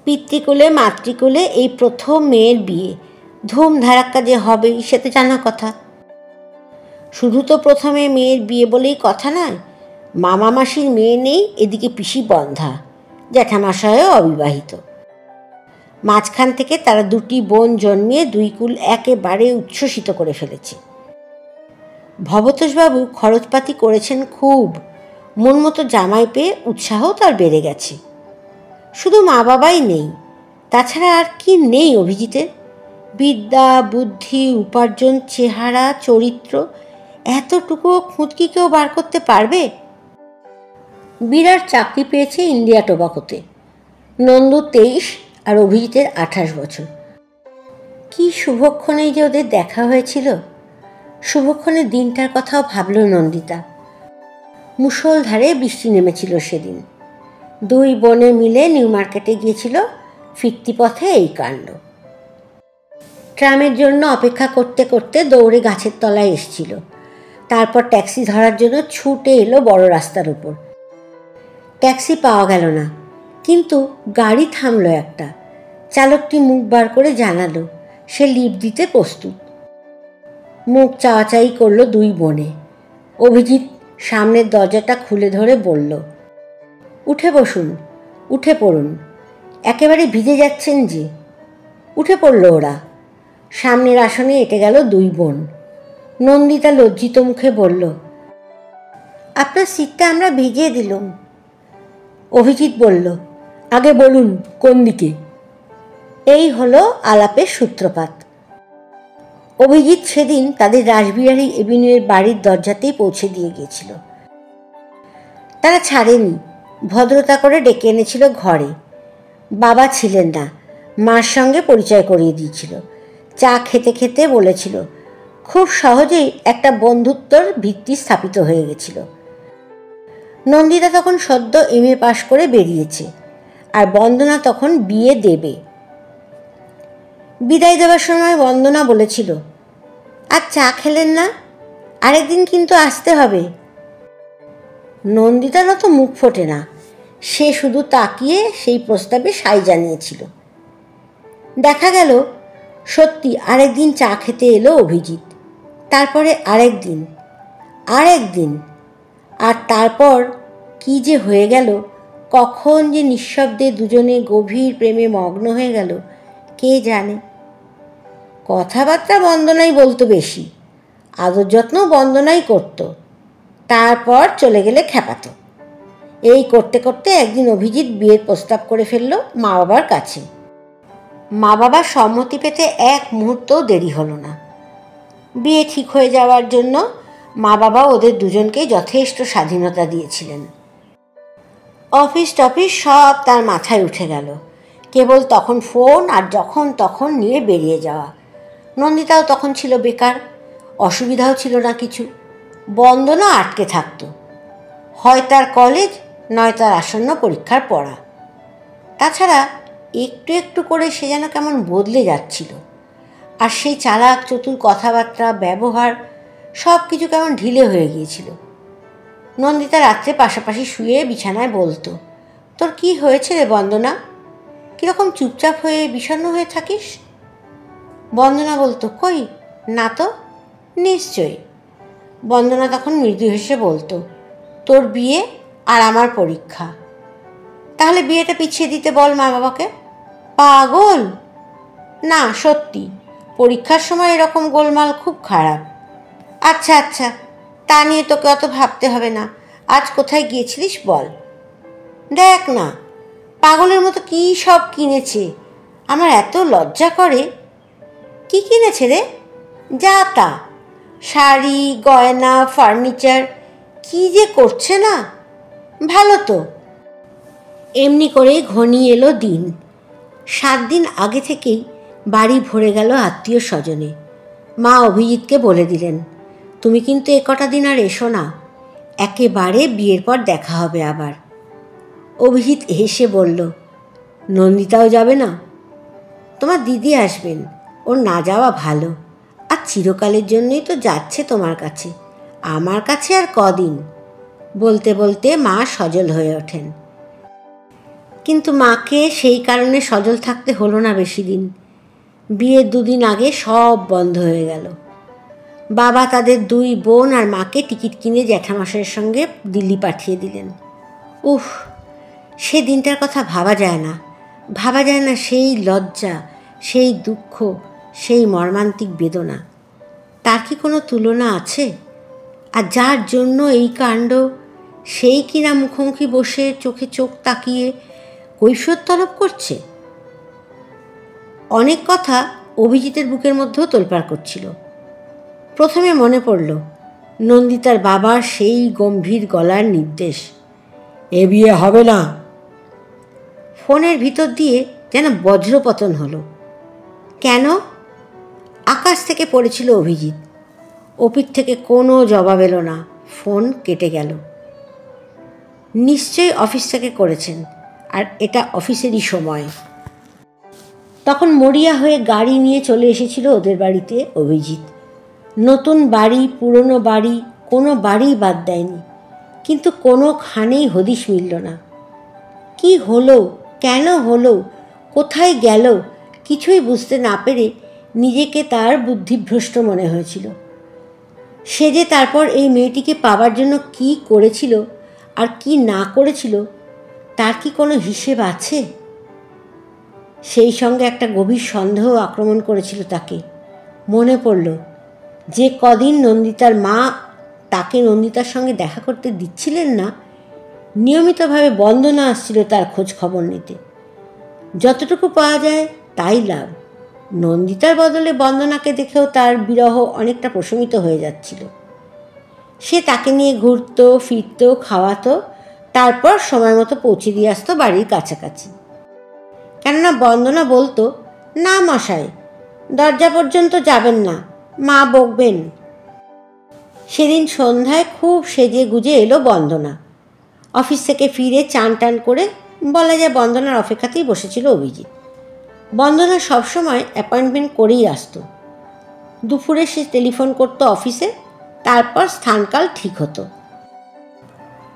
পিতৃকুলে মাতৃকুলে এই প্রথম মেয়ের বিয়ে। ধুমধারাক্কা যে হবেই সে তো জানা কথা। শুধু তো প্রথমে মেয়ের বিয়ে বলেই কথা নয়, মামা মাসির মেয়ে নেই, এদিকে পিসি বন্ধা, জ্যাঠামশায়ও অবিবাহিত। মাঝখান থেকে তারা দুটি বোন জন্মিয়ে দুই কুল একেবারে উচ্ছ্বসিত করে ফেলেছে। ভবতোষবাবু খরচপাতি করেছেন খুব, মন মতো জামাই পেয়ে উৎসাহও তার বেড়ে গেছে। শুধু মা বাবাই নেই, তাছাড়া আর কি নেই অভিজিতের? বিদ্যা, বুদ্ধি, উপার্জন, চেহারা, চরিত্র, এতটুকুও খুঁতকি কেউ বার করতে পারবে? বিরাট চাকরি পেয়েছে ইন্ডিয়া টোবাকোতে। নন্দু 23 আর অভিজিতের 28 বছর। কি শুভক্ষণেই যে ওদের দেখা হয়েছিল। শুভক্ষণের দিনটার কথাও ভাবল নন্দিতা। মুষলধারে বৃষ্টি নেমেছিল সেদিন। দুই বোনে মিলে নিউ মার্কেটে গিয়েছিল, ফিরতি পথে এই কাণ্ড। ট্রামের জন্য অপেক্ষা করতে করতে দৌড়ে গাছের তলায় এসছিল। তারপর ট্যাক্সি ধরার জন্য ছুটে এলো বড় রাস্তার উপর। ট্যাক্সি পাওয়া গেল না, কিন্তু গাড়ি থামলো একটা। চালকটি মুখ বার করে জানালো সে লিফট দিতে প্রস্তুত। মুখ চাওয়াচাই করলো দুই বোনে। অভিজিৎ সামনের দরজাটা খুলে ধরে বলল, উঠে বসুন, উঠে পড়ুন, একেবারে ভিজে যাচ্ছেন যে। উঠে পড়ল ওরা। সামনের আসনে এঁটে গেল দুই বোন। নন্দিতা লজ্জিত মুখে বলল, আপনার সিটটা আমরা ভিজিয়ে দিলুম। অভিজিৎ বলল, আগে বলুন কোন দিকে। এই হলো আলাপের সূত্রপাত। অভিজিৎ সেদিন তাদের রাসবিহারী এভিনিউয়ের বাড়ির দরজাতেই পৌঁছে দিয়ে গিয়েছিল। তারা ছাড়েনি, ভদ্রতা করে ডেকে এনেছিল ঘরে। বাবা ছিলেন না, মার সঙ্গে পরিচয় করিয়ে দিয়েছিল। চা খেতে খেতে বলেছিল, খুব সহজেই একটা বন্ধুত্বর ভিত্তি স্থাপিত হয়ে গেছিল। নন্দিতা তখন সদ্য MA পাশ করে বেরিয়েছে, আর বন্দনা তখন বিয়ে দেবে। বিদায় দেওয়ার সময় বন্দনা বলেছিল, আর চা খেলেন না, আরেকদিন কিন্তু আসতে হবে। নন্দিতারও তো মুখ ফোটে না, সে শুধু তাকিয়ে সেই প্রস্তাবে সাই জানিয়েছিল। দেখা গেল সত্যি আরেকদিন চা খেতে এলো অভিজিৎ। তারপরে আরেকদিন, আর তারপর কি যে হয়ে গেল, কখন যে নিঃশব্দে দুজনে গভীর প্রেমে মগ্ন হয়ে গেল কে জানে। কথাবার্তা বন্দনাই বলতো বেশি, আদর যত্ন বন্দনাই করত। তারপর চলে গেলে খ্যাপাতো। এই করতে করতে একদিন অভিজিৎ বিয়ের প্রস্তাব করে ফেলল মা বাবার কাছে। মা বাবার সম্মতি পেতে এক মুহূর্তও দেরি হলো না। বিয়ে ঠিক হয়ে যাওয়ার জন্য মা বাবা ওদের দুজনকেই যথেষ্ট স্বাধীনতা দিয়েছিলেন। অফিস টফিস সব তার মাথায় উঠে গেল। কেবল তখন ফোন আর যখন তখন নিয়ে বেরিয়ে যাওয়া। নন্দিতাও তখন ছিল বেকার, অসুবিধাও ছিল না কিছু। বন্দনা আটকে থাকত, হয় তার কলেজ, নয় তার আসন্ন পরীক্ষার পড়া। তাছাড়া একটু একটু করে সে যেন কেমন বদলে যাচ্ছিল। আর সেই চালাক চতুর কথাবার্তা, ব্যবহার, সব কিছু কেমন ঢিলে হয়ে গিয়েছিল। নন্দিতা রাত্রে পাশাপাশি শুয়ে বিছানায় বলতো, তোর কি হয়েছে রে বন্দনা, কীরকম চুপচাপ হয়ে বিষণ্ণ হয়ে থাকিস? বন্দনা বলতো, কই না তো। নিশ্চয়ই। বন্দনা তখন মৃদু হেসে বলতো, তোর বিয়ে আর আমার পরীক্ষা। তাহলে বিয়েটা পিছিয়ে দিতে বল মা বাবাকে। পাগল? না, সত্যি, পরীক্ষার সময় এরকম গোলমাল খুব খারাপ। আচ্ছা আচ্ছা, তা নিয়ে তোকে অত ভাবতে হবে না। আজ কোথায় গিয়েছিলিস বল। দেখ না, পাগলের মতো কী সব কিনেছে, আমার এত লজ্জা করে। কি কিনেছে রে? যা তা, শাড়ি, গয়না, ফার্নিচার, কি যে করছে না। ভালো তো। এমনি করেই ঘনিয়ে এলো দিন। 7 দিন আগে থেকেই বাড়ি ভরে গেল আত্মীয় স্বজনে। মা অভিজিৎকে বলে দিলেন, তুমি কিন্তু এ কটা দিন আর এসো না, একেবারে বিয়ের পর দেখা হবে আবার। অভিজিৎ হেসে বলল, নন্দিতাও যাবে না? তোমার দিদি আসবেন, ওর না যাওয়া ভালো। আর চিরকালের জন্যই তো যাচ্ছে তোমার কাছে, আমার কাছে আর কদিন। বলতে বলতে মা সজল হয়ে ওঠেন। কিন্তু মাকে সেই কারণে সজল থাকতে হলো না বেশি দিন। বিয়ের 2 দিন আগে সব বন্ধ হয়ে গেল। বাবা তাদের 2 বোন আর মাকে টিকিট কিনে জ্যাঠামশাইয়ের সঙ্গে দিল্লি পাঠিয়ে দিলেন। উফ, সে দিনটার কথা ভাবা যায় না, ভাবা যায় না সেই লজ্জা, সেই দুঃখ, সেই মর্মান্তিক বেদনা। তার কি কোনো তুলনা আছে? আর যার জন্য এই কাণ্ড, সেই কিনা মুখোমুখি বসে চোখে চোখ তাকিয়ে কৈফিয়ত তলব করছে। অনেক কথা অভিজিতের বুকের মধ্যেও তোলপাড় করছিল। প্রথমে মনে পড়ল নন্দিতার বাবার সেই গম্ভীর গলার নির্দেশ, এ বিয়ে হবে না। ফোনের ভিতর দিয়ে যেন বজ্রপতন হলো। কেন? আকাশ থেকে পড়েছিল অভিজিৎ। অপির থেকে কোনো জবাব এলো না। ফোন কেটে গেল। নিশ্চয়ই অফিস থেকে করেছেন, আর এটা অফিসেরই সময়। তখন মরিয়া হয়ে গাড়ি নিয়ে চলে এসেছিল ওদের বাড়িতে অভিজিৎ। নতুন বাড়ি, পুরনো বাড়ি, কোনো বাড়ি বাদ দেয়নি, কিন্তু কোনোখানেই হদিশ মিলল না। কি হলো, কেন হলো, কোথায় গেল, কিছুই বুঝতে না পেরে নিজেকে তার বুদ্ধিভ্রষ্ট মনে হয়েছিল। সে যে তারপর এই মেয়েটিকে পাবার জন্য কি করেছিল আর কি না করেছিল, তার কি কোনো হিসেব আছে? সেই সঙ্গে একটা গভীর সন্দেহ আক্রমণ করেছিল তাকে। মনে পড়ল যে কদিন নন্দিতার মা তাকে নন্দিতার সঙ্গে দেখা করতে দিচ্ছিলেন না, নিয়মিতভাবে বন্দনা আসছিল তার খোঁজ খবর নিতে। যতটুকু পাওয়া যায় তাই লাভ। নন্দিতার বদলে বন্দনাকে দেখেও তার বিরহ অনেকটা প্রশমিত হয়ে যাচ্ছিল। সে তাকে নিয়ে ঘুরত, ফিরত, খাওয়াতো, তারপর সময় মতো পৌঁছে দিয়ে আসতো বাড়ির কাছাকাছি। কেননা বন্দনা বলতো, না মশাই, দরজা পর্যন্ত যাবেন না, মা বকবেন। সেদিন সন্ধ্যায় খুব সেজে গুজে এলো বন্দনা। অফিস থেকে ফিরে চান টান করে বলা যায় বন্দনার অপেক্ষাতেই বসেছিল অভিজিৎ। বন্দনা সবসময় অ্যাপয়েন্টমেন্ট করেই আসতো। দুপুরে সে টেলিফোন করতো অফিসে, তারপর স্থানকাল ঠিক হতো।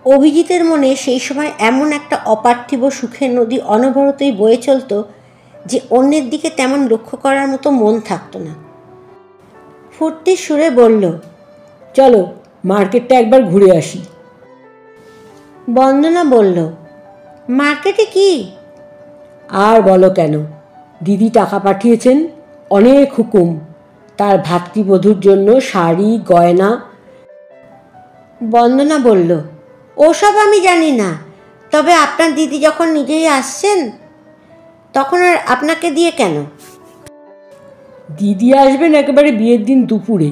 অভিজিতের মনে সেই সময় এমন একটা অপার্থিব সুখের নদী অনবরতই বয়ে চলত যে অন্যের দিকে তেমন লক্ষ্য করার মতো মন থাকতো না। ফুর্তির সুরে বলল, চলো মার্কেটটা একবার ঘুরে আসি। বন্দনা বলল, মার্কেটে কি? আর বলো কেন, দিদি টাকা পাঠিয়েছেন, অনেক হুকুম, তার ভাতৃবধূর জন্য শাড়ি, গয়না। বন্দনা বলল, ওসব আমি জানি না, তবে আপনার দিদি যখন নিজেই আসছেন তখন আর আপনাকে দিয়ে কেন? দিদি আসবেন একেবারে বিয়ের দিন দুপুরে,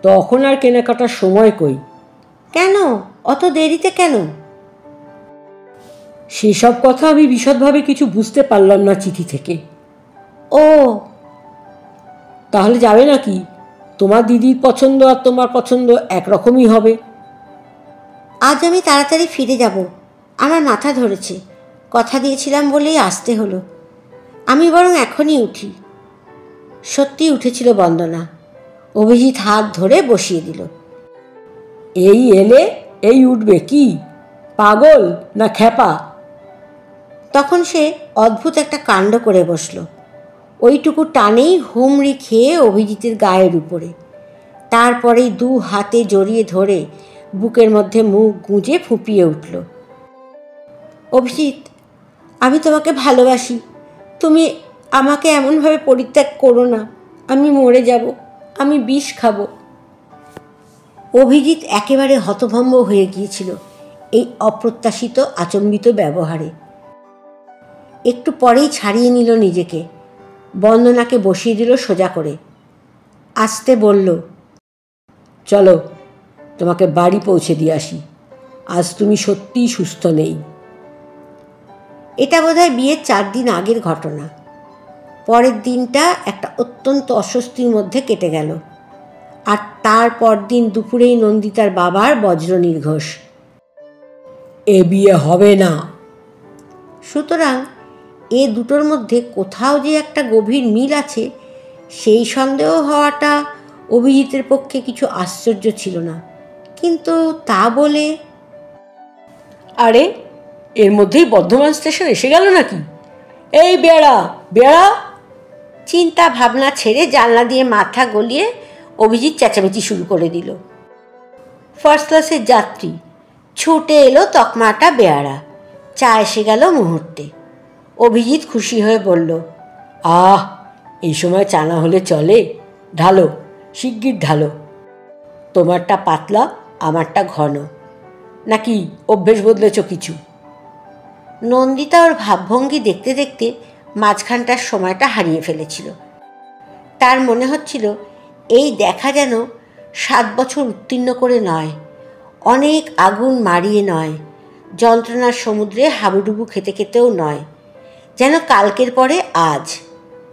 তখন আর কেনাকাটার সময় কই। কেন অত দেরিতে কেন? সেসব কথা আমি বিশদভাবে কিছু বুঝতে পারলাম না চিঠি থেকে। ও, তাহলে যাবে নাকি? তোমার দিদির পছন্দ আর তোমার পছন্দ একরকমই হবে। আজ আমি তাড়াতাড়ি ফিরে যাব, আমার মাথা ধরেছে, কথা দিয়েছিলাম বলেই আসতে হলো। আমি বরং এখনই উঠি। সত্যি উঠেছিল বন্দনা। অভিজিৎ হাত ধরে বসিয়ে দিল। এই এলে এই উঠবে কি? পাগল না খ্যাপা? তখন সে অদ্ভুত একটা কাণ্ড করে বসল। ওইটুকু টানেই হুমড়ি খেয়ে অভিজিতের গায়ের উপরে। তারপরেই 2 হাতে জড়িয়ে ধরে বুকের মধ্যে মুখ গুঁজে ফুঁপিয়ে উঠল, অভিজিৎ, আমি তোমাকে ভালোবাসি, তুমি আমাকে এমনভাবে পরিত্যাগ করো না, আমি মরে যাব, আমি বিষ খাবো। অভিজিৎ একেবারে হতভম্ব হয়ে গিয়েছিল এই অপ্রত্যাশিত আচম্বিত ব্যবহারে। একটু পরেই ছাড়িয়ে নিল নিজেকে, বন্দনাকে বসিয়ে দিল সোজা করে। আসতে বলল, চলো তোমাকে বাড়ি পৌঁছে দিয়ে আসি, আজ তুমি সত্যিই সুস্থ নেই। এটা বোধহয় বিয়ের 4 দিন আগের ঘটনা। পরের দিনটা একটা অত্যন্ত অস্বস্তির মধ্যে কেটে গেল। আর তার পরদিন দুপুরেই নন্দিতার বাবার বজ্র নির্ঘোষ। এ বিয়ে হবে না। সুতরাং এ দুটোর মধ্যে কোথাও যে একটা গভীর মিল আছে সেই সন্দেহ হওয়াটা অভিজিতের পক্ষে কিছু আশ্চর্য ছিল না। কিন্তু তা বলে, আরে এর মধ্যেই বর্ধমান স্টেশন এসে গেল নাকি? এই বেড়া বেড়া! চিন্তা ভাবনা ছেড়ে জানলা দিয়ে মাথা গলিয়ে অভিজিৎ চেঁচামেচি শুরু করে দিল। ফার্স্ট ক্লাসের যাত্রী ছুটে এলো তকমাটা বেয়ারা। চা এসে গেল মুহূর্তে। অভিজিৎ খুশি হয়ে বলল, আহ, এই সময় চা না হলে চলে? ঢালো, শিগগির ঢালো। তোমারটা পাতলা, আমারটা ঘন। নাকি অভ্যেস বদলেছ কিছু? নন্দিতা ওর ভাবভঙ্গি দেখতে দেখতে মাঝখানটার সময়টা হারিয়ে ফেলেছিল। তার মনে হচ্ছিল এই দেখা যেন 7 বছর উত্তীর্ণ করে নয়, অনেক আগুন মারিয়ে নয়, যন্ত্রণার সমুদ্রে হাবুডুবু খেতে খেতেও নয়, যেন কালকের পরে আজ।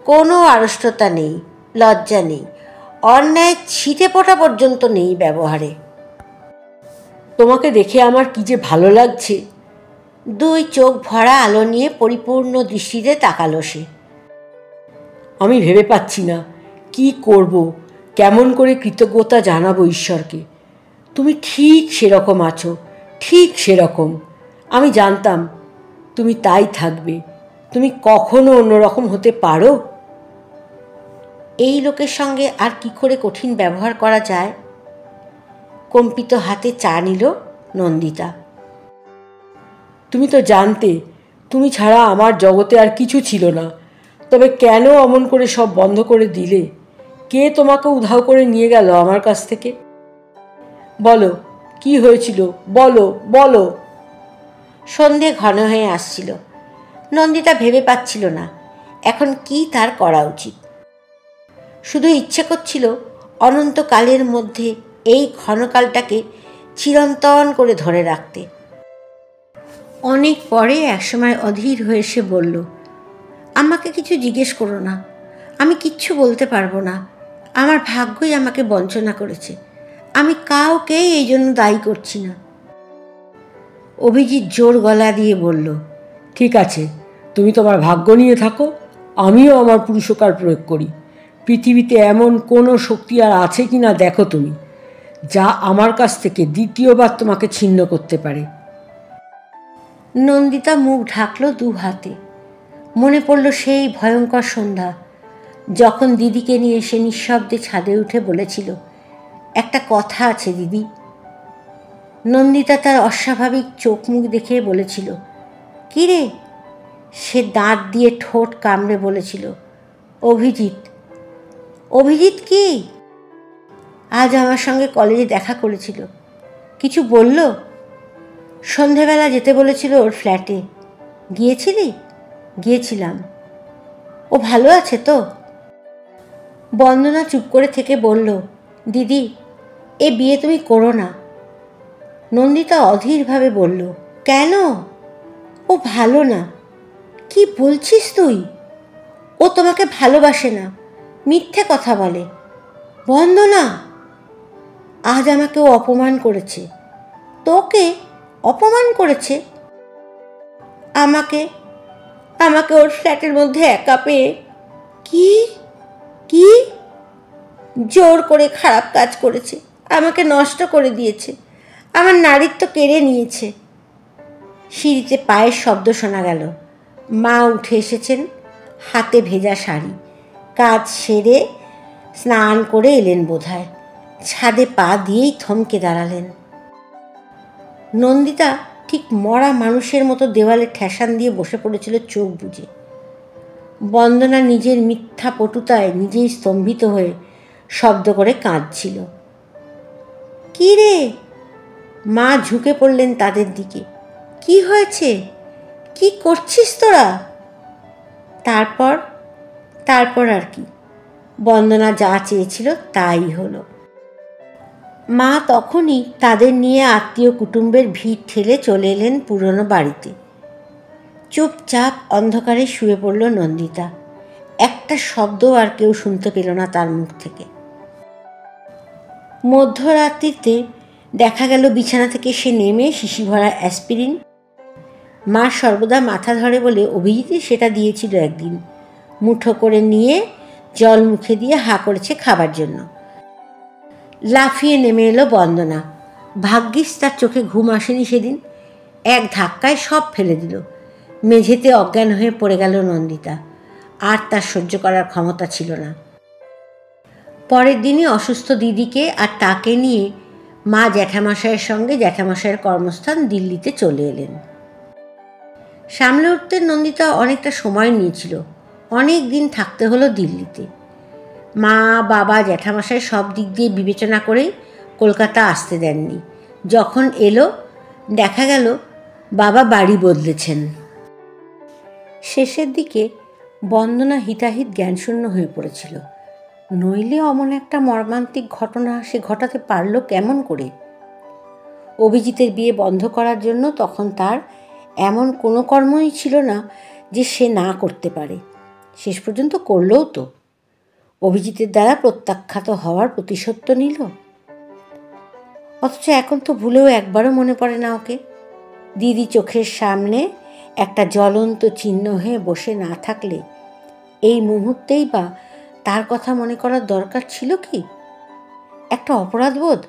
কোনো আড়ষ্টতা নেই, লজ্জা নেই, অন্যায় ছিটে পড়া পর্যন্ত নেই ব্যবহারে। তোমাকে দেখে আমার কি যে ভালো লাগছে। 2 চোখ ভরা আলো নিয়ে পরিপূর্ণ দৃষ্টিতে তাকালো সে। আমি ভেবে পাচ্ছি না কি করব, কেমন করে কৃতজ্ঞতা জানাবো ঈশ্বরকে। তুমি ঠিক সেরকম আছো, ঠিক সেরকম। আমি জানতাম তুমি তাই থাকবে। তুমি কখনো অন্যরকম হতে পারো? এই লোকের সঙ্গে আর কি করে কঠিন ব্যবহার করা যায়? কম্পিত হাতে চা নিল নন্দিতা। তুমি তো জানতে তুমি ছাড়া আমার জগতে আর কিছু ছিল না, তবে কেন অমন করে সব বন্ধ করে দিলে? কে তোমাকে উধাও করে নিয়ে গেল আমার কাছ থেকে? বলো, কি হয়েছিল? বলো বলো। সন্ধে ঘন হয়ে আসছিল। নন্দিতা ভেবে পাচ্ছিল না এখন কি তার করা উচিত। শুধু ইচ্ছে করছিল অনন্তকালের মধ্যে এই ক্ষণকালটাকে চিরন্তন করে ধরে রাখতে। অনেক পরে একসময় অধীর হয়ে সে বলল, আমাকে কিছু জিজ্ঞেস করো না, আমি কিচ্ছু বলতে পারবো না। আমার ভাগ্যই আমাকে বঞ্চনা করেছে, আমি কাউকেই এই জন্য দায়ী করছি না। অভিজিৎ জোর গলা দিয়ে বলল, ঠিক আছে, তুমি তোমার ভাগ্য নিয়ে থাকো, আমিও আমার পুরুষকার প্রয়োগ করি। পৃথিবীতে এমন কোনো শক্তি আর আছে কি না দেখো তুমি, যা আমার কাছ থেকে দ্বিতীয়বার তোমাকে ছিন্ন করতে পারে। নন্দিতা মুখ ঢাকল 2 হাতে। মনে পড়ল সেই ভয়ঙ্কর সন্ধ্যা যখন দিদিকে নিয়ে সে নিঃশব্দে ছাদে উঠে বলেছিল, একটা কথা আছে দিদি। নন্দিতা তার অস্বাভাবিক চোখ মুখ দেখে বলেছিল, কী রে? সে দাঁত দিয়ে ঠোঁট কামড়ে বলেছিল, অভিজিৎ। অভিজিৎ কি? আজ আমার সঙ্গে কলেজে দেখা করেছিল। কিছু বলল? সন্ধেবেলা যেতে বলেছিল ওর ফ্ল্যাটে। গিয়েছিলি? গিয়েছিলাম। ও ভালো আছে তো? বন্দনা চুপ করে থেকে বলল, দিদি, এ বিয়ে তুমি করো না। নন্দিতা অধীরভাবে বলল, কেন? ও ভালো না। কি বলছিস তুই? ও তোমাকে ভালোবাসে না, মিথ্যে কথা বলে। বন্দনা, আজ আমাকে ও অপমান করেছে। তোকে অপমান করেছে? আমাকে আমাকে ওর ফ্ল্যাটের মধ্যে একা পেয়ে? কি কি? জোর করে খারাপ কাজ করেছে, আমাকে নষ্ট করে দিয়েছে, আমার নারীত্ব কেড়ে নিয়েছে। সিঁড়িতে পায়ের শব্দ শোনা গেল। মা উঠে এসেছেন, হাতে ভেজা শাড়ি। কাজ সেরে স্নান করে এলেন বোধহয়। ছাদে পা দিয়েই থমকে দাঁড়ালেন। নন্দিতা ঠিক মরা মানুষের মতো দেওয়ালে ঠেসান দিয়ে বসে পড়েছিল চোখ বুজে। বন্দনা নিজের মিথ্যা পটুতায় নিজেই স্তম্ভিত হয়ে শব্দ করে কাঁদছিল। কী রে? মা ঝুঁকে পড়লেন তাদের দিকে। কি হয়েছে? কি করছিস তোরা? তারপর আর কি? বন্দনা যা চেয়েছিল তাই হলো। মা তখনই তাদের নিয়ে আত্মীয় কুটুম্বের ভিড় ঠেলে চলে এলেন পুরনো বাড়িতে। চুপচাপ অন্ধকারে শুয়ে পড়ল নন্দিতা। একটা শব্দ আর কেউ শুনতে পেল না তার মুখ থেকে। মধ্যরাত্রিতে দেখা গেল বিছানা থেকে সে নেমে শিশি ভরা অ্যাসপিরিন। মা সর্বদা মাথা ধরে বলে অভিজিৎই সেটা দিয়েছিল একদিন। মুঠো করে নিয়ে জল মুখে দিয়ে হা করেছে খাবার জন্য। লাফিয়ে নেমে এলো বন্দনা। ভাগ্যিস তার চোখে ঘুম আসেনি সেদিন। এক ধাক্কায় সব ফেলে দিল। মেঝেতে অজ্ঞান হয়ে পড়ে গেল নন্দিতা। আর তার সহ্য করার ক্ষমতা ছিল না। পরের দিনই অসুস্থ দিদিকে আর তাকে নিয়ে মা জ্যাঠামশাইয়ের সঙ্গে জ্যাঠামশাইয়ের কর্মস্থান দিল্লিতে চলে এলেন। সামলে উঠতে নন্দিতা অনেকটা সময় নিয়েছিল। অনেক দিন থাকতে হলো দিল্লিতে। মা বাবা জ্যাঠামশাই সব দিক দিয়ে বিবেচনা করেই কলকাতা আসতে দেননি। যখন এলো দেখা গেল বাবা বাড়ি বদলেছেন। শেষের দিকে বন্দনা হিতাহিত জ্ঞানশূন্য হয়ে পড়েছিল। নইলে অমন একটা মর্মান্তিক ঘটনা সে ঘটাতে পারল কেমন করে? অভিজিতের বিয়ে বন্ধ করার জন্য তখন তার এমন কোনো কর্মই ছিল না যে সে না করতে পারে। শেষ পর্যন্ত করলও তো। অভিজিতের দ্বারা প্রত্যাখ্যাত হওয়ার প্রতিশোধ তো নিল। অথচ এখন তো ভুলেও একবারও মনে পড়ে না ওকে। দিদি চোখের সামনে একটা জ্বলন্ত চিহ্ন হয়ে বসে না থাকলে এই মুহূর্তেই বা তার কথা মনে করার দরকার ছিল কি? একটা অপরাধবোধ।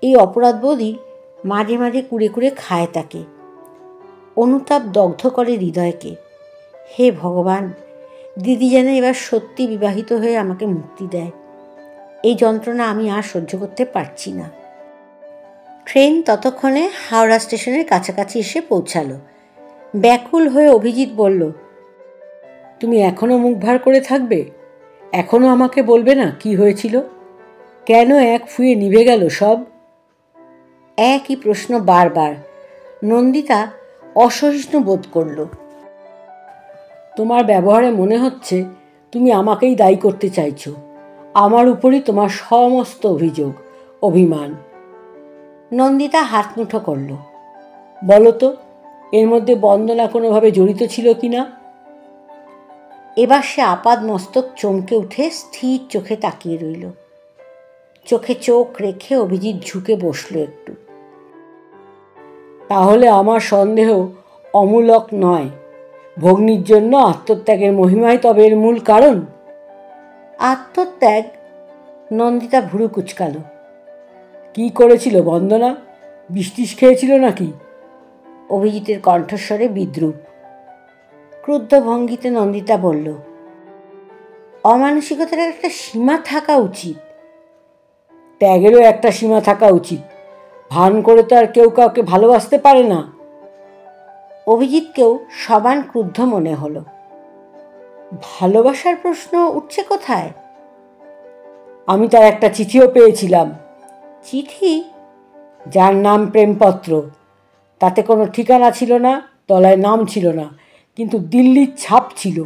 এই অপরাধবোধই মাঝে মাঝে কুড়ে কুড়ে খায় তাকে। অনুতাপ দগ্ধ করে হৃদয়কে। হে ভগবান, দিদি যেন এবার সত্যি বিবাহিত হয়ে আমাকে মুক্তি দেয়। এই যন্ত্রণা আমি আর সহ্য করতে পারছি না। ট্রেন ততক্ষণে হাওড়া স্টেশনের কাছাকাছি এসে পৌঁছালো। ব্যাকুল হয়ে অভিজিৎ বলল, তুমি এখনও মুখ ভার করে থাকবে? এখনও আমাকে বলবে না কি হয়েছিল? কেন এক ফুয়ে নিভে গেল সব? একই প্রশ্ন বারবার। নন্দিতা অসহিষ্ণু বোধ করল। তোমার ব্যবহারে মনে হচ্ছে তুমি আমাকেই দায়ী করতে চাইছো। আমার উপরই তোমার সমস্ত অভিযোগ, অভিমান। নন্দিতা হাত মুঠো করল। বলো তো, এর মধ্যে বন্দনা কোনোভাবে জড়িত ছিল কি না? এবার সে আপাদ মস্তক চমকে উঠে স্থির চোখে তাকিয়ে রইল। চোখে চোখ রেখে অভিজিৎ ঝুঁকে বসল একটু। তাহলে আমার সন্দেহ অমূলক নয়। ভগ্নির জন্য আত্মত্যাগের মহিমাই তবে এর মূল কারণ। আত্মত্যাগ? নন্দিতা ভুরু কুচকাল। কি করেছিল বন্দনা? বিষ খেয়েছিল নাকি? অভিজিতের কণ্ঠস্বরে বিদ্রূপ। ক্রুদ্ধ ভঙ্গিতে নন্দিতা বলল, অমানসিকতার একটা সীমা থাকা উচিত। ত্যাগেরও একটা সীমা থাকা উচিত। ভান করে তো আর কেউ কাউকে ভালোবাসতে পারে না। অভিজিৎকেও সমান ক্রুদ্ধ মনে হলো। ভালোবাসার প্রশ্ন উঠছে কোথায়? আমি তার একটা চিঠিও পেয়েছিলাম। চিঠি? যার নাম প্রেমপত্র। তাতে কোনো ঠিকানা ছিল না, তলায় নাম ছিল না, কিন্তু দিল্লির ছাপ ছিল।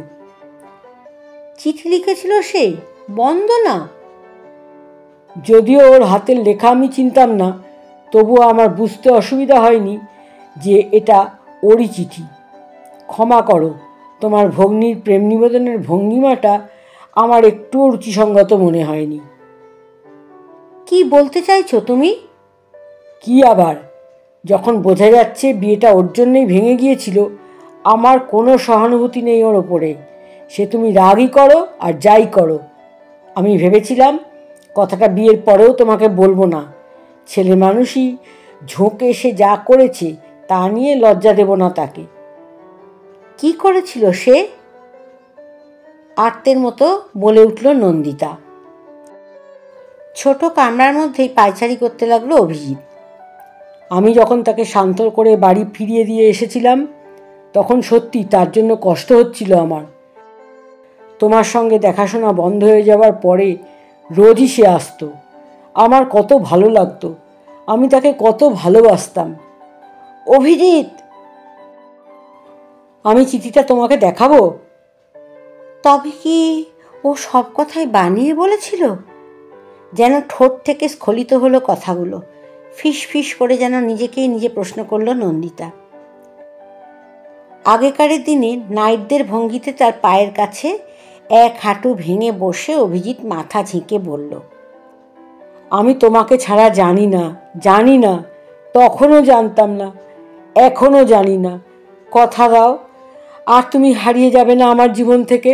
চিঠি লিখেছিল সে বন্দনা? যদিও ওর হাতের লেখা আমি চিনতাম না, তবুও আমার বুঝতে অসুবিধা হয়নি যে এটা ওরই চিঠি। ক্ষমা করো, তোমার ভগ্নির প্রেম নিবেদনের ভঙ্গিমাটা আমার একটুও রুচিসঙ্গত মনে হয়নি। কি বলতে চাইছো তুমি? কি আবার, যখন বোঝা যাচ্ছে বিয়েটা ওর জন্যই ভেঙে গিয়েছিল, আমার কোনো সহানুভূতি নেই ওর ওপরে। সে তুমি রাগই করো আর যাই করো। আমি ভেবেছিলাম কথাটা বিয়ের পরেও তোমাকে বলবো না। ছেলে মানুষই ঝোঁকে সে যা করেছে তা নিয়ে লজ্জা দেব না তাকে। কি করেছিল সে? আর্তের মতো বলে উঠল নন্দিতা। ছোট কামরার মধ্যেই পায়চারি করতে লাগলো অভিজিৎ। আমি যখন তাকে শান্ত করে বাড়ি ফিরিয়ে দিয়ে এসেছিলাম, তখন সত্যি তার জন্য কষ্ট হচ্ছিল আমার। তোমার সঙ্গে দেখাশোনা বন্ধ হয়ে যাওয়ার পরে রোজই সে আসতো। আমার কত ভালো লাগতো। আমি তাকে কত ভালোবাসতাম। অভিজিৎ, আমি চিঠিটা তোমাকে দেখাবো? তবে কি ও সব কথাই বানিয়ে বলেছিল? যেন ঠোঁট থেকে স্খলিত হলো কথাগুলো। ফিস ফিস করে যেন নিজেকেই নিজে প্রশ্ন করল নন্দিতা। আগেকারের দিনে নাইটদের ভঙ্গিতে তার পায়ের কাছে এক হাঁটু ভেঙে বসে অভিজিৎ মাথা ঝেঁকে বলল, আমি তোমাকে ছাড়া জানি না, জানি না, তখনও জানতাম না, এখনও জানি না। কথা দাও, আর তুমি হারিয়ে যাবে না আমার জীবন থেকে।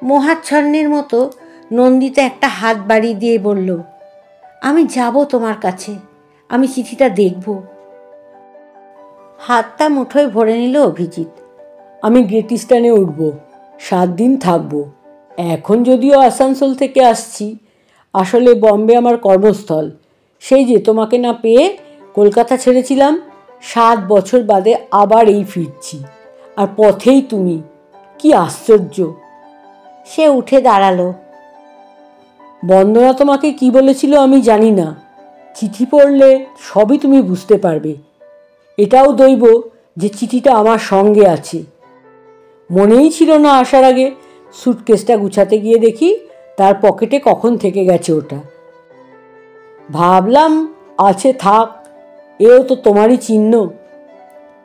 মোহাচ্ছন্নের মতো নন্দিতা একটা হাত বাড়িয়ে দিয়ে বলল, আমি যাব তোমার কাছে, আমি চিঠিটা দেখব। হাতটা মুঠোয় ভরে নিল অভিজিৎ। আমি গ্রেট ইস্টার্নে উঠব, 7 দিন থাকব। এখন যদিও আসানসোল থেকে আসছি, আসলে বম্বে আমার কর্মস্থল। সেই যে তোমাকে না পেয়ে কলকাতা ছেড়েছিলাম, 7 বছর বাদে আবার এই ফিরছি, আর পথেই তুমি। কি আশ্চর্য! সে উঠে দাঁড়ালো। বন্দনা তোমাকে কি বলেছিল আমি জানি না, চিঠি পড়লে সবই তুমি বুঝতে পারবে। এটাও দৈব যে চিঠিটা আমার সঙ্গে আছে। মনেই ছিল না আসার আগে। সুটকেসটা গুছাতে গিয়ে দেখি তার পকেটে কখন থেকে গেছে ওটা। ভাবলাম আছে থাক, এও তো তোমারই চিহ্ন।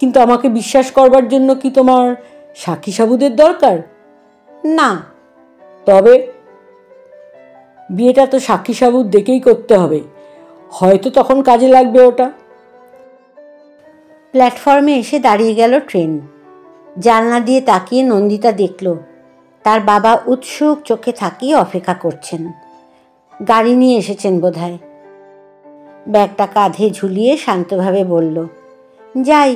কিন্তু আমাকে বিশ্বাস করবার জন্য কি তোমার সাক্ষী সাবুদের দরকার? না। তবে বিয়েটা তো সাক্ষী সাবুদ দেখেই করতে হবে, হয়তো তখন কাজে লাগবে ওটা। প্ল্যাটফর্মে এসে দাঁড়িয়ে গেল ট্রেন। জানলা দিয়ে তাকিয়ে নন্দিতা দেখল তার বাবা উৎসুক চোখে তাকিয়ে অপেক্ষা করছেন। গাড়ি নিয়ে এসেছেন বোধহয়। ব্যাগটা কাঁধে ঝুলিয়ে শান্তভাবে বলল, যাই,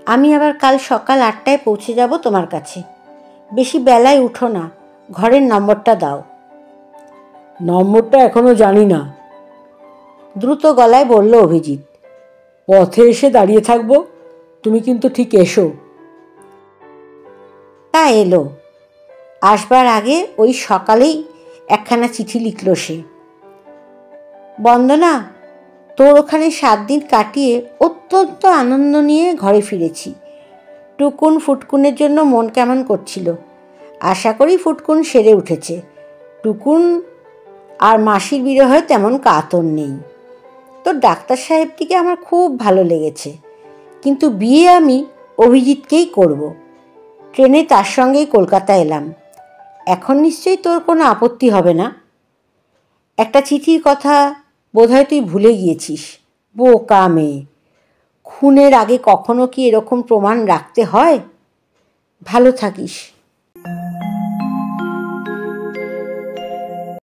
আমি আবার কাল সকাল 8টায় পৌঁছে যাব তোমার কাছে। বেশি বেলায় উঠো না, ঘরের নম্বরটা দাও। নম্বরটা এখনো জানি না, দ্রুত গলায় বলল অভিজিৎ। পথে এসে দাঁড়িয়ে থাকবো, তুমি কিন্তু ঠিক এসো। তা এলো। আসবার আগে ওই সকালেই একখানা চিঠি লিখল সে। বন্দনা, তোর ওখানে 7 দিন কাটিয়ে অত্যন্ত আনন্দ নিয়ে ঘরে ফিরেছি। টুকুন ফুটকুনের জন্য মন কেমন করছিল। আশা করি ফুটকুন সেরে উঠেছে। টুকুন আর মাসির বিরহে তেমন কাতর নেই। তোর ডাক্তার সাহেবটিকে আমার খুব ভালো লেগেছে, কিন্তু বিয়ে আমি অভিজিৎকেই করব। ট্রেনে তার সঙ্গেই কলকাতা এলাম। এখন নিশ্চয়ই তোর কোনো আপত্তি হবে না? একটা চিঠির কথা বোধহয় তুই ভুলে গিয়েছিস। বোকা মেয়ে, খুনের আগে কখনো কি এরকম প্রমাণ রাখতে হয়? ভালো থাকিস।